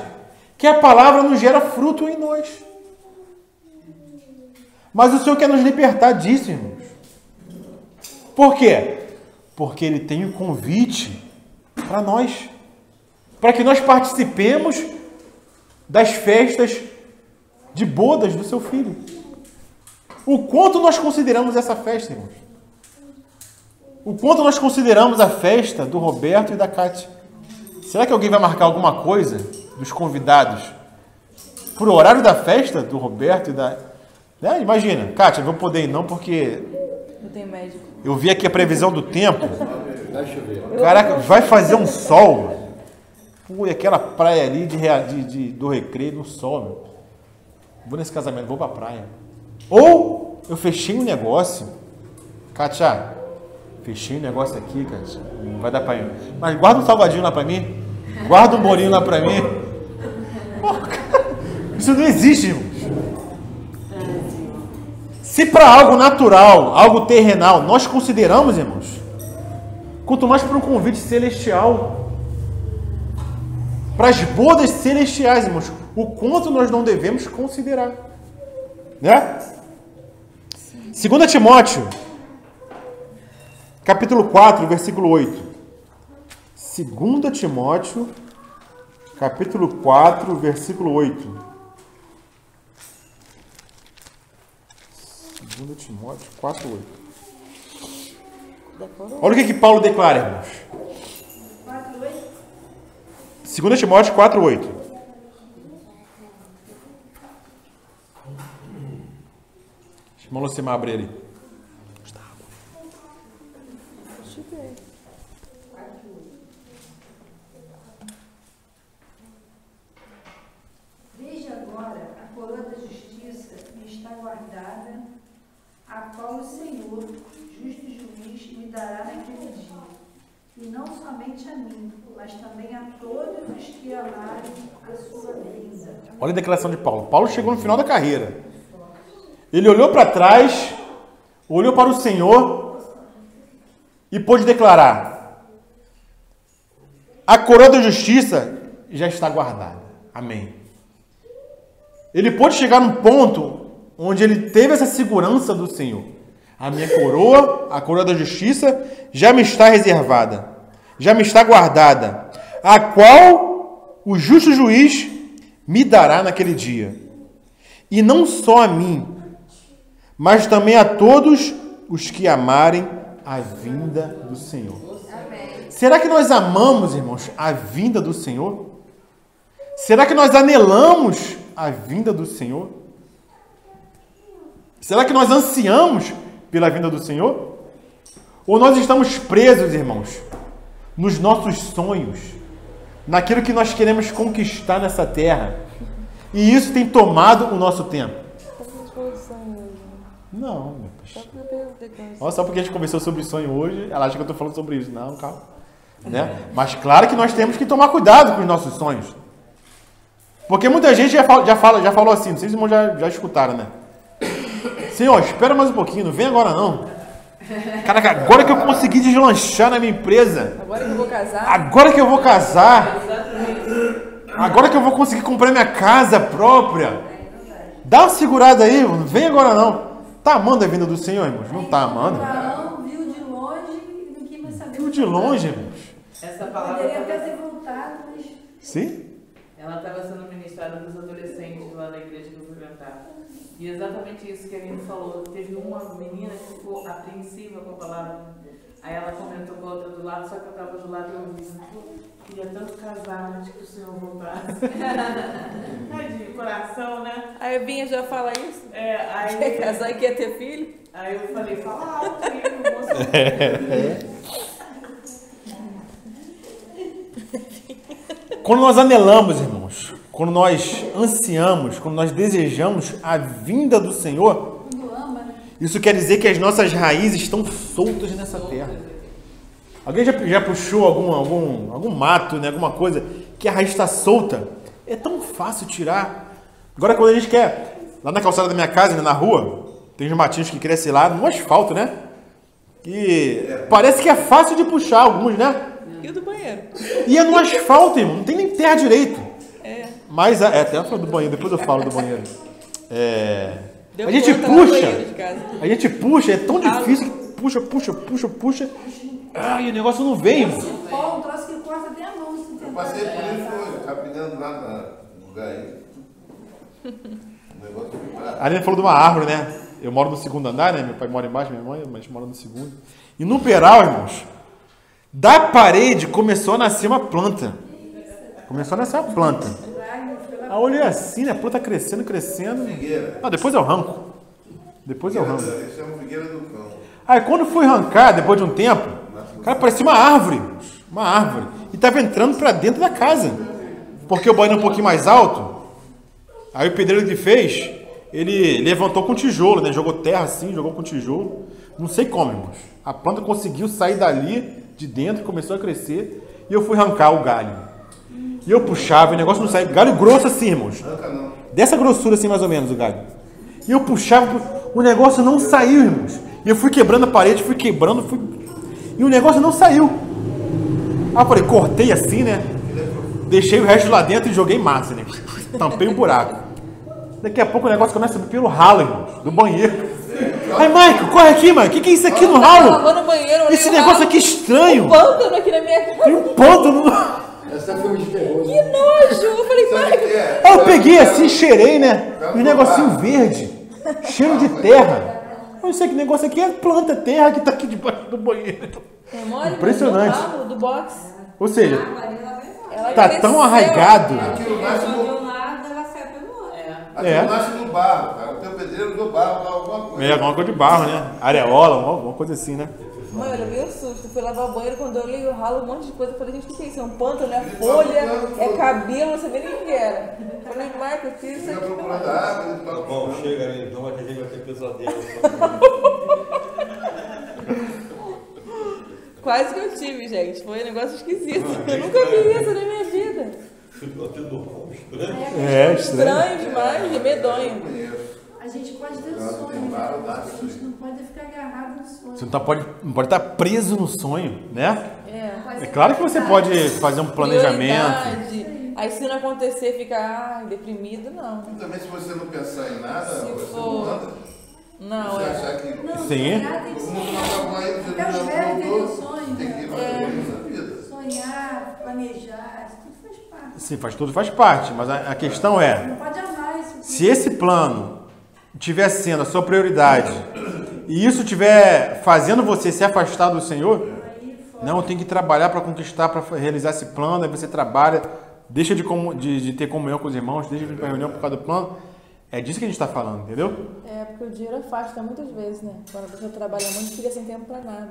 que a palavra não gera fruto em nós. Mas o Senhor quer nos libertar disso, irmãos. Por quê? Porque Ele tem um convite para nós. Para que nós participemos das festas de bodas do seu filho. O quanto nós consideramos essa festa, irmãos? O quanto nós consideramos a festa do Roberto e da Cátia? Será que alguém vai marcar alguma coisa dos convidados por horário da festa do Roberto e da... Imagina, Cátia, não vou poder ir não porque... Não tem médico. Eu vi aqui a previsão do tempo. Vai chover. Caraca, vai fazer um sol. Pô, e aquela praia ali do Recreio no sol, meu. Vou nesse casamento, vou pra praia. Ou eu fechei um negócio. Kátia, fechei um negócio aqui, Kátia. Não vai dar pra ir. Mas guarda um salgadinho lá pra mim. Guarda um bolinho lá pra mim. Porra, isso não existe, irmãos. Se para algo natural, algo terrenal, nós consideramos, irmãos, quanto mais para um convite celestial. para as bodas celestiais, irmãos. O quanto nós não devemos considerar. Né? 2 Timóteo, capítulo 4, versículo 8. 2 Timóteo, capítulo 4, versículo 8. 2 Timóteo 4, 8. Olha o que Paulo declara, irmãos. 2 Timóteo 4, 8. Deixa o Lucimar abrir ali. Veja agora a coroa da justiça me está guardada, a qual o Senhor, justo juiz, me dará naquele dia. E não somente a mim, mas também a todos os que amarem a sua vida. Olha a declaração de Paulo. Paulo chegou no final da carreira. Ele olhou para trás, olhou para o Senhor e pôde declarar: a coroa da justiça já está guardada. Amém. Ele pôde chegar num ponto onde ele teve essa segurança do Senhor. A minha coroa, a coroa da justiça, já me está reservada, já me está guardada, a qual o justo juiz me dará naquele dia. E não só a mim, mas também a todos os que amarem a vinda do Senhor. Amém. Será que nós amamos, irmãos, a vinda do Senhor? Será que nós anelamos a vinda do Senhor? Será que nós ansiamos pela vinda do Senhor? Ou nós estamos presos, irmãos, nos nossos sonhos, naquilo que nós queremos conquistar nessa terra? E isso tem tomado o nosso tempo. Não, meu Deus. Olha, só porque a gente conversou sobre sonho hoje, ela acha que eu estou falando sobre isso. Não, calma. Né? Mas claro que nós temos que tomar cuidado com os nossos sonhos. Porque muita gente já falou assim, não sei se os irmãos já escutaram, né? Senhor, espera mais um pouquinho, não vem agora não. Caraca, agora que eu consegui deslanchar na minha empresa. Agora que eu vou casar. Agora que eu vou casar. Agora que eu vou conseguir comprar minha casa própria. Dá uma segurada aí, não vem agora não. Tá amando a vinda do Senhor, irmãos? Não tá amando? Abraão viu de longe e não quis mais saber. Viu de longe, irmãos? Essa palavra Poderia até estava ter voltado, mas Sim? ela estava sendo ministrada dos adolescentes lá na igreja que eu fui cantar. E exatamente isso que a Aline falou. Teve uma menina que ficou apreensiva com a palavra. Aí ela comentou com a outra do lado, só que eu estava do lado e eu ouvi. Queria tanto casar antes que o Senhor voltasse. Tadinho, coração, né? A Evinha já fala isso? Aí, Quer casar e quer ter filho? Aí eu falei, fala alto aí, moço. Quando nós anelamos, irmãos, quando nós ansiamos, quando nós desejamos a vinda do Senhor, isso quer dizer que as nossas raízes estão soltas nessa terra. Alguém já puxou algum mato, né, alguma coisa que a raiz está solta? É tão fácil tirar. Agora quando a gente quer, lá na calçada da minha casa, né, na rua, tem uns matinhos que crescem lá no asfalto, né? E parece que é fácil de puxar alguns, né? E o do banheiro? E é no asfalto, irmão, não tem nem terra direito. É. Mas, até eu falo do banheiro, depois eu falo do banheiro. Deu A gente conta no puxa, banheiro de casa. é tão difícil que puxa. E o negócio não vem, irmão. pó, um troço que corta até a mão. Se Eu tentar. passei por isso hoje, caminhando lá no lugar aí. O negócio foi bravo. A Aline falou de uma árvore, né? Eu moro no segundo andar, né? Meu pai mora embaixo, minha mãe, mas a gente mora no segundo. E no peral, irmãos, da parede começou a nascer uma planta. Aí eu olhei assim, né? A planta crescendo. Figueira. Ah, depois eu arranco. Eles chamam Figueira do Cão. Aí quando fui arrancar, depois de um tempo, cara, parecia uma árvore. E tava entrando pra dentro da casa. Porque o banheiro é um pouquinho mais alto. Aí o pedreiro que fez, ele levantou com tijolo, né? Jogou terra assim, jogou com tijolo. Não sei como, irmãos. A planta conseguiu sair dali, de dentro, começou a crescer. E eu fui arrancar o galho. E eu puxava, e o negócio não saía. Galho grosso assim, irmãos. Arranca não. Dessa grossura assim, mais ou menos, o galho. E eu puxava, o negócio não saiu, irmãos. E eu fui quebrando a parede, e o negócio não saiu. Aí eu falei, cortei assim, né? deixei o resto lá dentro e joguei massa, né? Tampei o buraco. Daqui a pouco o negócio começa a subir pelo ralo, irmãos, do banheiro. Aí, Michael, corre aqui, mano. O que é isso aqui no ralo? Lavando o banheiro, Esse negócio aqui é estranho. um pântano aqui na minha casa. Tem um pântano. Essa foi de terror. Que nojo! Eu falei, Michael, Aí eu peguei assim, cheirei, né? E um negocinho verde, cheiro de terra. Eu não sei que negócio aqui é planta, terra que tá aqui debaixo do banheiro. é mole, Impressionante. mas no ralo do box. Ou seja, Ela tá cresceu. tão arraigado. Aquilo nasce De no, um lado, ela sai pelo outro. aquilo nasce no barro, cara. O teu pedreiro do barro, alguma coisa. É, alguma coisa de barro, né? Areola, alguma coisa assim, né? Mãe, eu levei um susto. Fui lavar o banheiro, quando eu olhei o ralo, um monte de coisa. Eu falei, gente, o que é isso? É um pântano, é folha, é cabelo, não sabia nem o que era. Eu falei, Michael, tira isso Fica aqui. procurando água, ele toca. Bom, chega aí, então vai ter pesadelo. Quase que eu tive, gente. Foi um negócio esquisito. Eu nunca vi isso na minha vida. É, estranho. Estranho demais, medonho. A gente pode ter sonho, né? A gente não pode ficar agarrado no sonho. Você não pode estar preso no sonho, né? É. É claro que você pode fazer um planejamento. Prioridade. Aí se não acontecer, fica deprimido, não. E também, se você não pensar em nada, Se você for- não anda. Não, Você é. achar que Não, Sim. sonhar tem que todo mundo sonhar. toma banho, você Até os já velhos têm voltou, sonho, tem que ir né? mais longe na vida. Sonhar, planejar, isso tudo faz parte. Sim, tudo faz parte, mas a questão é, Não pode amar isso. se esse plano estiver sendo a sua prioridade e isso estiver fazendo você se afastar do Senhor, não, eu tenho que trabalhar para conquistar, para realizar esse plano, aí você trabalha, deixa de ter comunhão com os irmãos, deixa de ir para reunião por causa do plano. É disso que a gente está falando, entendeu? É, porque o dinheiro afasta muitas vezes, né? Quando a pessoa trabalha muito, fica sem tempo pra nada.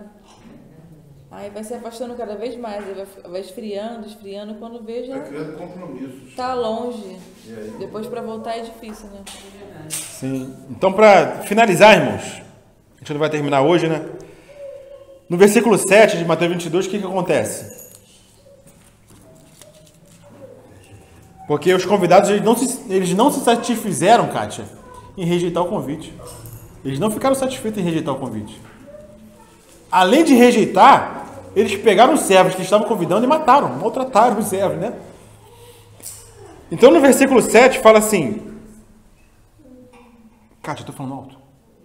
Aí vai se afastando cada vez mais, aí vai esfriando, quando vê já Vai criando compromissos. tá longe. Depois pra voltar é difícil, né? Sim. Então, para finalizar, irmãos, a gente não vai terminar hoje, né? No versículo 7 de Mateus 22, o que acontece? Porque os convidados, eles não se satisfizeram, Kátia, em rejeitar o convite. Eles não ficaram satisfeitos em rejeitar o convite. Além de rejeitar, eles pegaram os servos que estavam convidando e mataram, maltrataram os servos, né? Então, no versículo 7, fala assim... Kátia, eu tô falando alto?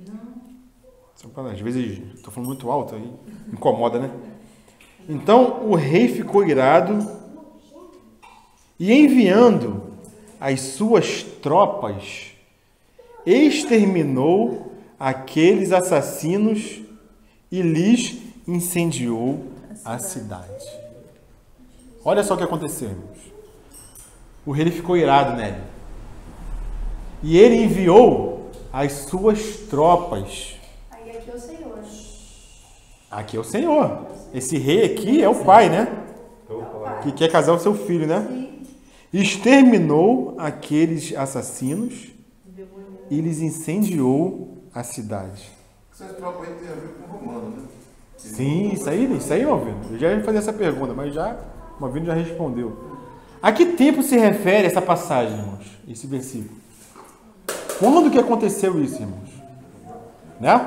Não. Às vezes eu tô falando muito alto, aí incomoda, né? Então, o rei ficou irado e, enviando as suas tropas, exterminou aqueles assassinos e lhes incendiou a cidade. Olha só o que aconteceu, irmãos. O rei ficou irado, né? E ele enviou as suas tropas. Aí aqui é o Senhor. Aqui é o Senhor. Esse rei aqui é o pai, né? Que quer casar o seu filho, né? Sim. Exterminou aqueles assassinos e lhes incendiou a cidade. Essas tropas aí tem a ver com o romano, né? Sim, isso aí, Malvino. Eu já ia fazer essa pergunta, mas o Malvino já respondeu. A que tempo se refere essa passagem, irmãos? Esse versículo? Quando que aconteceu isso, irmãos? Né?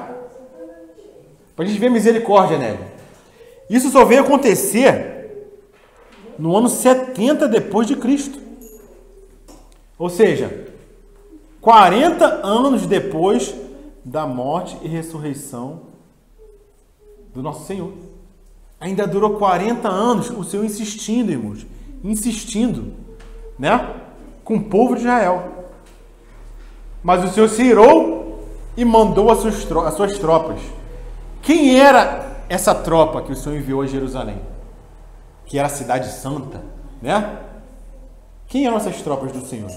Para a gente ver a misericórdia, né? Isso só veio acontecer no ano 70 depois de Cristo. Ou seja, 40 anos depois da morte e ressurreição do nosso Senhor. Ainda durou 40 anos o Senhor insistindo, irmãos. Insistindo, né? Com o povo de Israel. Mas o Senhor se irou e mandou as suas tropas. Quem era essa tropa que o Senhor enviou a Jerusalém? Que era a cidade santa, né? Quem eram essas tropas do Senhor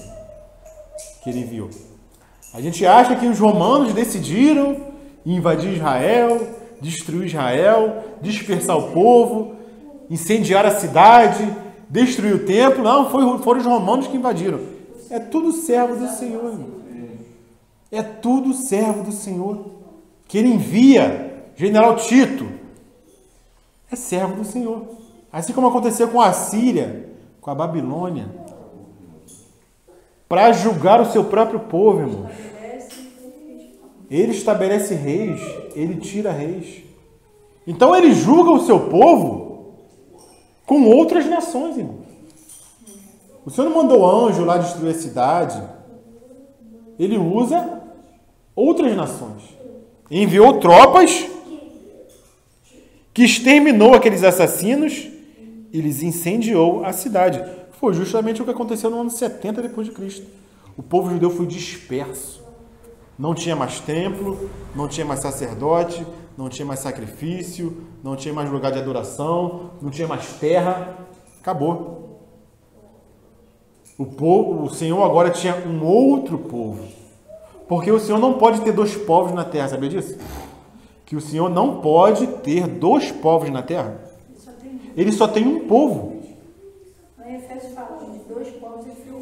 que ele enviou? A gente acha que os romanos decidiram invadir Israel, destruir Israel, dispersar o povo, incendiar a cidade, destruir o templo. Não, foram os romanos que invadiram. É tudo servo do Senhor, irmão. É tudo servo do Senhor. Que ele envia, General Tito, é servo do Senhor. Assim como aconteceu com a Síria, com a Babilônia, para julgar o seu próprio povo, irmãos. Ele estabelece reis, ele tira reis. Então ele julga o seu povo com outras nações, irmãos. O Senhor não mandou anjo lá destruir a cidade. Ele usa outras nações. Enviou tropas que exterminou aqueles assassinos e lhes incendiou a cidade. Foi justamente o que aconteceu no ano 70 depois de Cristo. O povo judeu foi disperso. Não tinha mais templo, não tinha mais sacerdote, não tinha mais sacrifício, não tinha mais lugar de adoração, não tinha mais terra. Acabou. O Senhor agora tinha um outro povo. Porque o Senhor não pode ter dois povos na terra, sabia disso? Que o Senhor não pode ter dois povos na terra. Ele só tem um povo.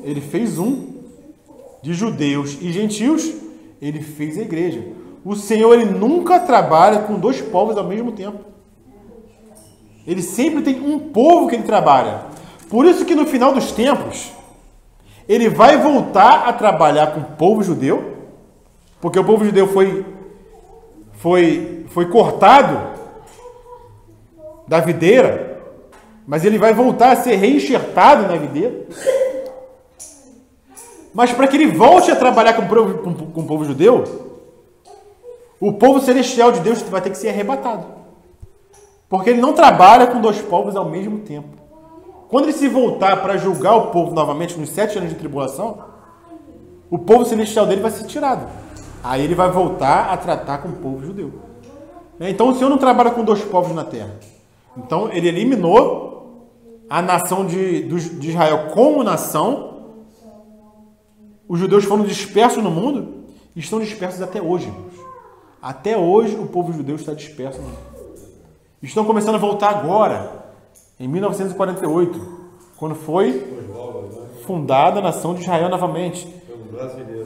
Ele fez um. De judeus e gentios, ele fez a igreja. O Senhor, ele nunca trabalha com dois povos ao mesmo tempo. Ele sempre tem um povo que ele trabalha. Por isso que no final dos tempos, ele vai voltar a trabalhar com o povo judeu, porque o povo judeu foi cortado da videira, mas ele vai voltar a ser reenxertado na videira. Mas para que ele volte a trabalhar com o povo judeu, o povo celestial de Deus vai ter que ser arrebatado. Porque ele não trabalha com dois povos ao mesmo tempo. Quando ele se voltar para julgar o povo novamente nos 7 anos de tribulação, o povo celestial dele vai ser tirado. Aí ele vai voltar a tratar com o povo judeu. Então o Senhor não trabalha com dois povos na terra. Então ele eliminou a nação de Israel como nação. Os judeus foram dispersos no mundo e estão dispersos até hoje, irmãos. Até hoje o povo judeu está disperso no mundo. Estão começando a voltar agora, em 1948, quando foi fundada a nação de Israel novamente.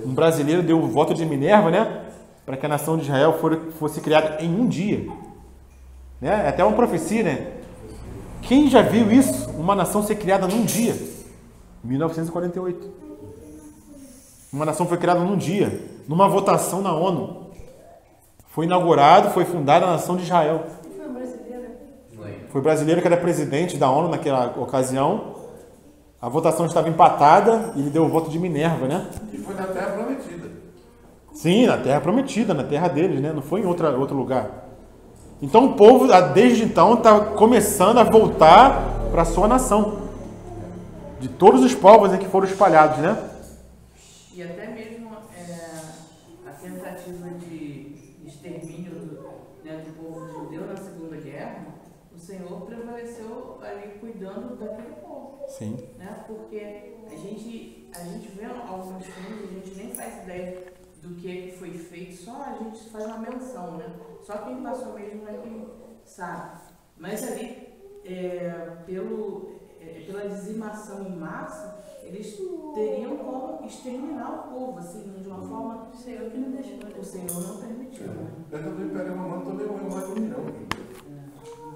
Um brasileiro deu o voto de Minerva, né? Para que a nação de Israel fosse criada em um dia. Né? É até uma profecia, né? Quem já viu isso? Uma nação ser criada num dia? 1948. Uma nação foi criada num dia, numa votação na ONU. Foi inaugurado, foi fundada a nação de Israel. Foi brasileira? Foi brasileiro que era presidente da ONU naquela ocasião. A votação estava empatada e ele deu o voto de Minerva, né? E foi na Terra Prometida. Sim, na Terra Prometida, na terra deles, né? Não foi em outro lugar. Então o povo, desde então, está começando a voltar para a sua nação. De todos os povos em que foram espalhados, né? E até mesmo a tentativa de extermínio do povo judeu na Segunda Guerra, o Senhor prevaleceu ali cuidando daquele povo. Sim. Né? Porque a gente vê alguns filmes e a gente nem faz ideia do que foi feito, só a gente faz uma menção, né? Só quem passou mesmo é quem sabe. Mas ali, pela dizimação em massa, eles teriam como exterminar o povo, assim, de uma forma. O Senhor que não deixou. O Senhor não permitiu. Né? Perto do Império Romano também morreu mais de 1 milhão.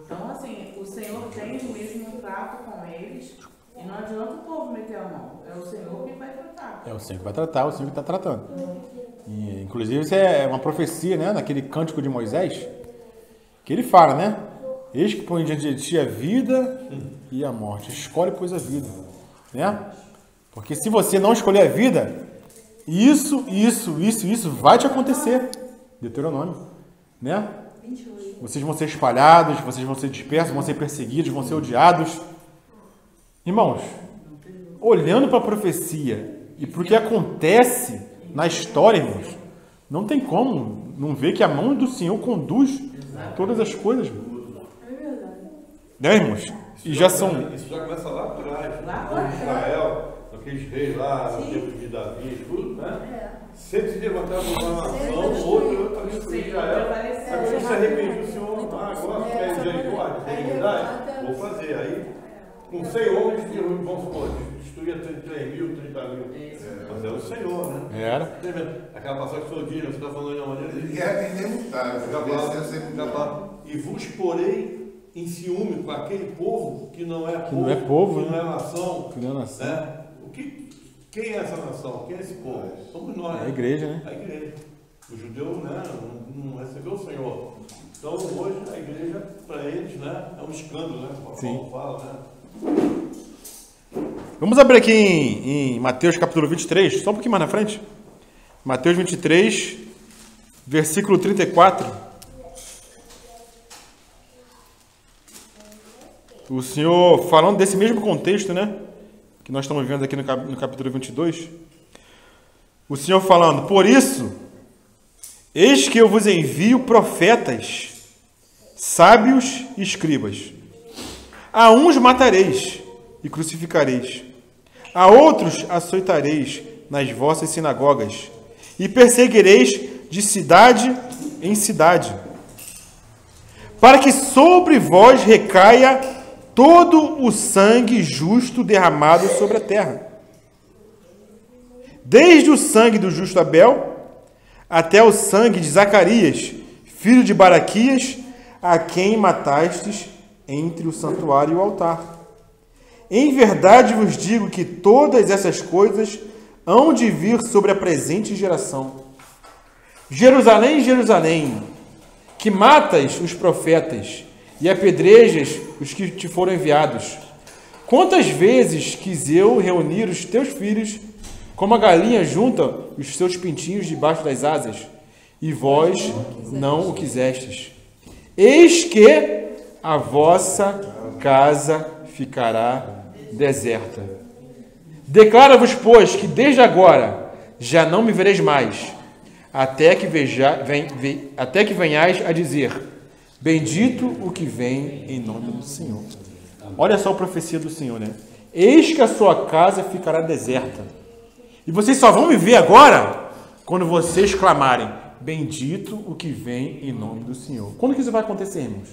Então, assim, o Senhor tem mesmo um trato com eles e não adianta o povo meter a mão. É o Senhor que vai tratar. É o Senhor que vai tratar, o Senhor que está tratando. E, inclusive, isso é uma profecia, né? Naquele cântico de Moisés, que ele fala, né? Eis que põe diante de ti a vida e a morte. Escolhe, pois, a vida. Né? Porque se você não escolher a vida, isso vai te acontecer. Deuteronômio. Né? 28. Vocês vão ser espalhados, vocês vão ser dispersos, vão ser perseguidos, vão ser odiados. Irmãos, olhando para a profecia e para o que acontece na história, irmãos, não tem como não ver que a mão do Senhor conduz todas as coisas. É verdade. Né, irmãos? E já são... Isso já começa lá atrás. Lá atrás. Israel, aqueles reis lá, no tempo de Davi, tudo, né? Sempre se levantava uma nação, outra destruía Israel. Aí quando se arrependia, o Senhor, agora você quer misericórdia, benignidade? Vou fazer. Aí, com 100 homens, vamos supor, destruía 3 mil, 30 mil. Mas é o Senhor, né? Era. Aquela passagem que o senhor diz, você está falando de uma maneira de Guerra é inemutável. e vos porei em ciúme com aquele povo que não é povo, não é povo, que né? não é nação. Que não é nação. Né? Quem é essa nação? Quem é esse povo? Somos nós. É a né? igreja, né? A igreja. O judeu, né, não recebeu o Senhor. Então hoje a igreja, para eles, né, é um escândalo, né? Como Sim. Paulo fala, né? Vamos abrir aqui em Mateus capítulo 23, só um pouquinho mais na frente. Mateus 23, versículo 34. O Senhor, falando desse mesmo contexto, né? Que nós estamos vendo aqui no capítulo 22. O Senhor falando: por isso, eis que eu vos envio profetas, sábios e escribas. A uns matareis e crucificareis. A outros açoitareis nas vossas sinagogas. E perseguireis de cidade em cidade. Para que sobre vós recaia todo o sangue justo derramado sobre a terra. Desde o sangue do justo Abel, até o sangue de Zacarias, filho de Baraquias, a quem matastes entre o santuário e o altar. Em verdade vos digo que todas essas coisas hão de vir sobre a presente geração. Jerusalém, Jerusalém, que matas os profetas e apedrejas os que te foram enviados. Quantas vezes quis eu reunir os teus filhos, como a galinha junta os seus pintinhos debaixo das asas, e vós não o quisestes. Eis que a vossa casa ficará deserta. Declara-vos, pois, que desde agora já não me vereis mais, até que venhais a dizer: bendito o que vem em nome do Senhor. Olha só a profecia do Senhor, né? Eis que a sua casa ficará deserta. E vocês só vão me ver agora quando vocês clamarem: bendito o que vem em nome do Senhor. Quando que isso vai acontecer, irmãos?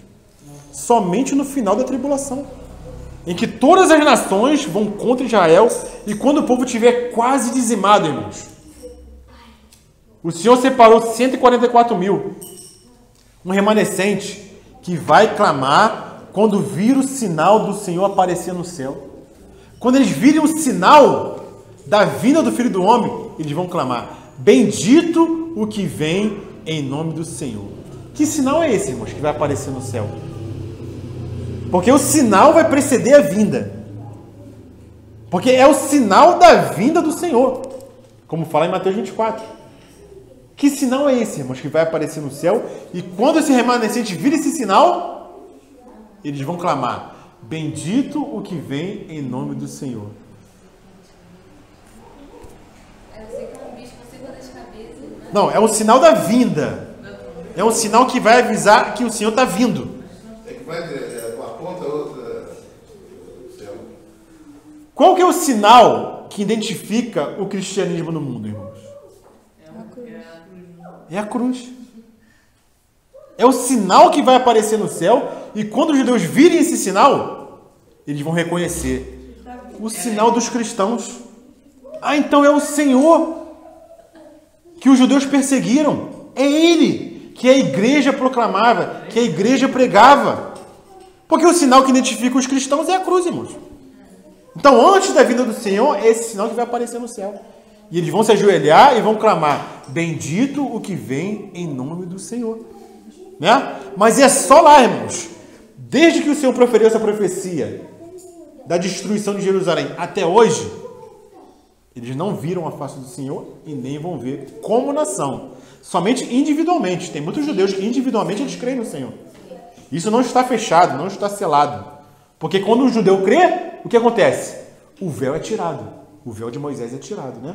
Somente no final da tribulação, em que todas as nações vão contra Israel e quando o povo estiver quase dizimado, irmãos. O Senhor separou 144 mil, um remanescente que vai clamar quando vir o sinal do Senhor aparecer no céu. Quando eles virem o sinal da vinda do Filho do Homem, eles vão clamar: bendito o que vem em nome do Senhor. Que sinal é esse, irmãos, que vai aparecer no céu? Porque o sinal vai preceder a vinda. Porque é o sinal da vinda do Senhor, como fala em Mateus 24. Que sinal é esse, irmãos, que vai aparecer no céu? E quando esse remanescente vir esse sinal, eles vão clamar: bendito o que vem em nome do Senhor. Não, é um sinal da vinda. É um sinal que vai avisar que o Senhor está vindo. É que vai uma ponta, a outra céu. Qual que é o sinal que identifica o cristianismo no mundo, irmãos? É a cruz. É o sinal que vai aparecer no céu, e quando os judeus virem esse sinal, eles vão reconhecer o sinal dos cristãos. Ah, então é o Senhor que os judeus perseguiram. É Ele que a igreja proclamava, que a igreja pregava. Porque o sinal que identifica os cristãos é a cruz, irmãos. Então, antes da vinda do Senhor, é esse sinal que vai aparecer no céu. E eles vão se ajoelhar e vão clamar: bendito o que vem em nome do Senhor. Né? Mas é só lá, irmãos. Desde que o Senhor proferiu essa profecia da destruição de Jerusalém até hoje, eles não viram a face do Senhor e nem vão ver como nação. Somente individualmente. Tem muitos judeus que individualmente eles creem no Senhor. Isso não está fechado, não está selado. Porque quando um judeu crê, o que acontece? O véu é tirado. O véu de Moisés é tirado, né?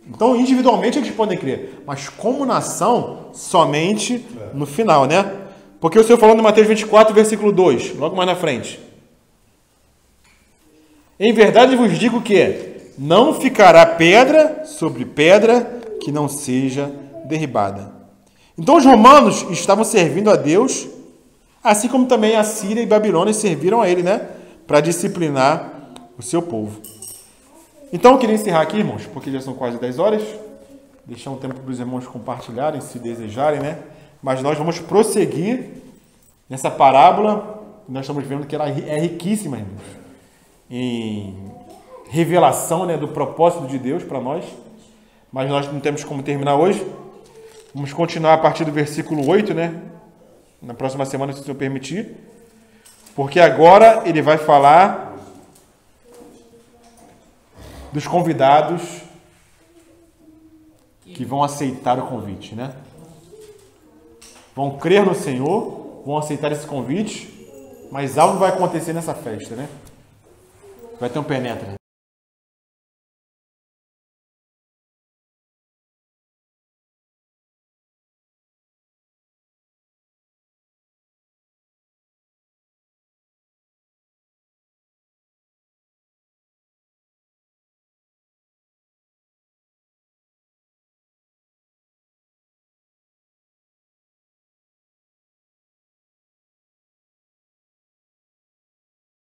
Então, individualmente eles podem crer. Mas como nação, somente no final, né? Porque o Senhor falou no Mateus 24, versículo 2, logo mais na frente. Em verdade vos digo que não ficará pedra sobre pedra que não seja derribada. Então os romanos estavam servindo a Deus, assim como também a Síria e Babilônia serviram a ele, né? Para disciplinar o seu povo. Então eu queria encerrar aqui, irmãos, porque já são quase 10 horas. Deixar um tempo para os irmãos compartilharem, se desejarem, né? Mas nós vamos prosseguir nessa parábola. Nós estamos vendo que ela é riquíssima, irmãos, em revelação, né, do propósito de Deus para nós. Mas nós não temos como terminar hoje. Vamos continuar a partir do versículo 8, né? Na próxima semana, se o Senhor permitir. Porque agora ele vai falar dos convidados que vão aceitar o convite, né? Vão crer no Senhor, vão aceitar esse convite, mas algo vai acontecer nessa festa, né? Vai ter um penetra.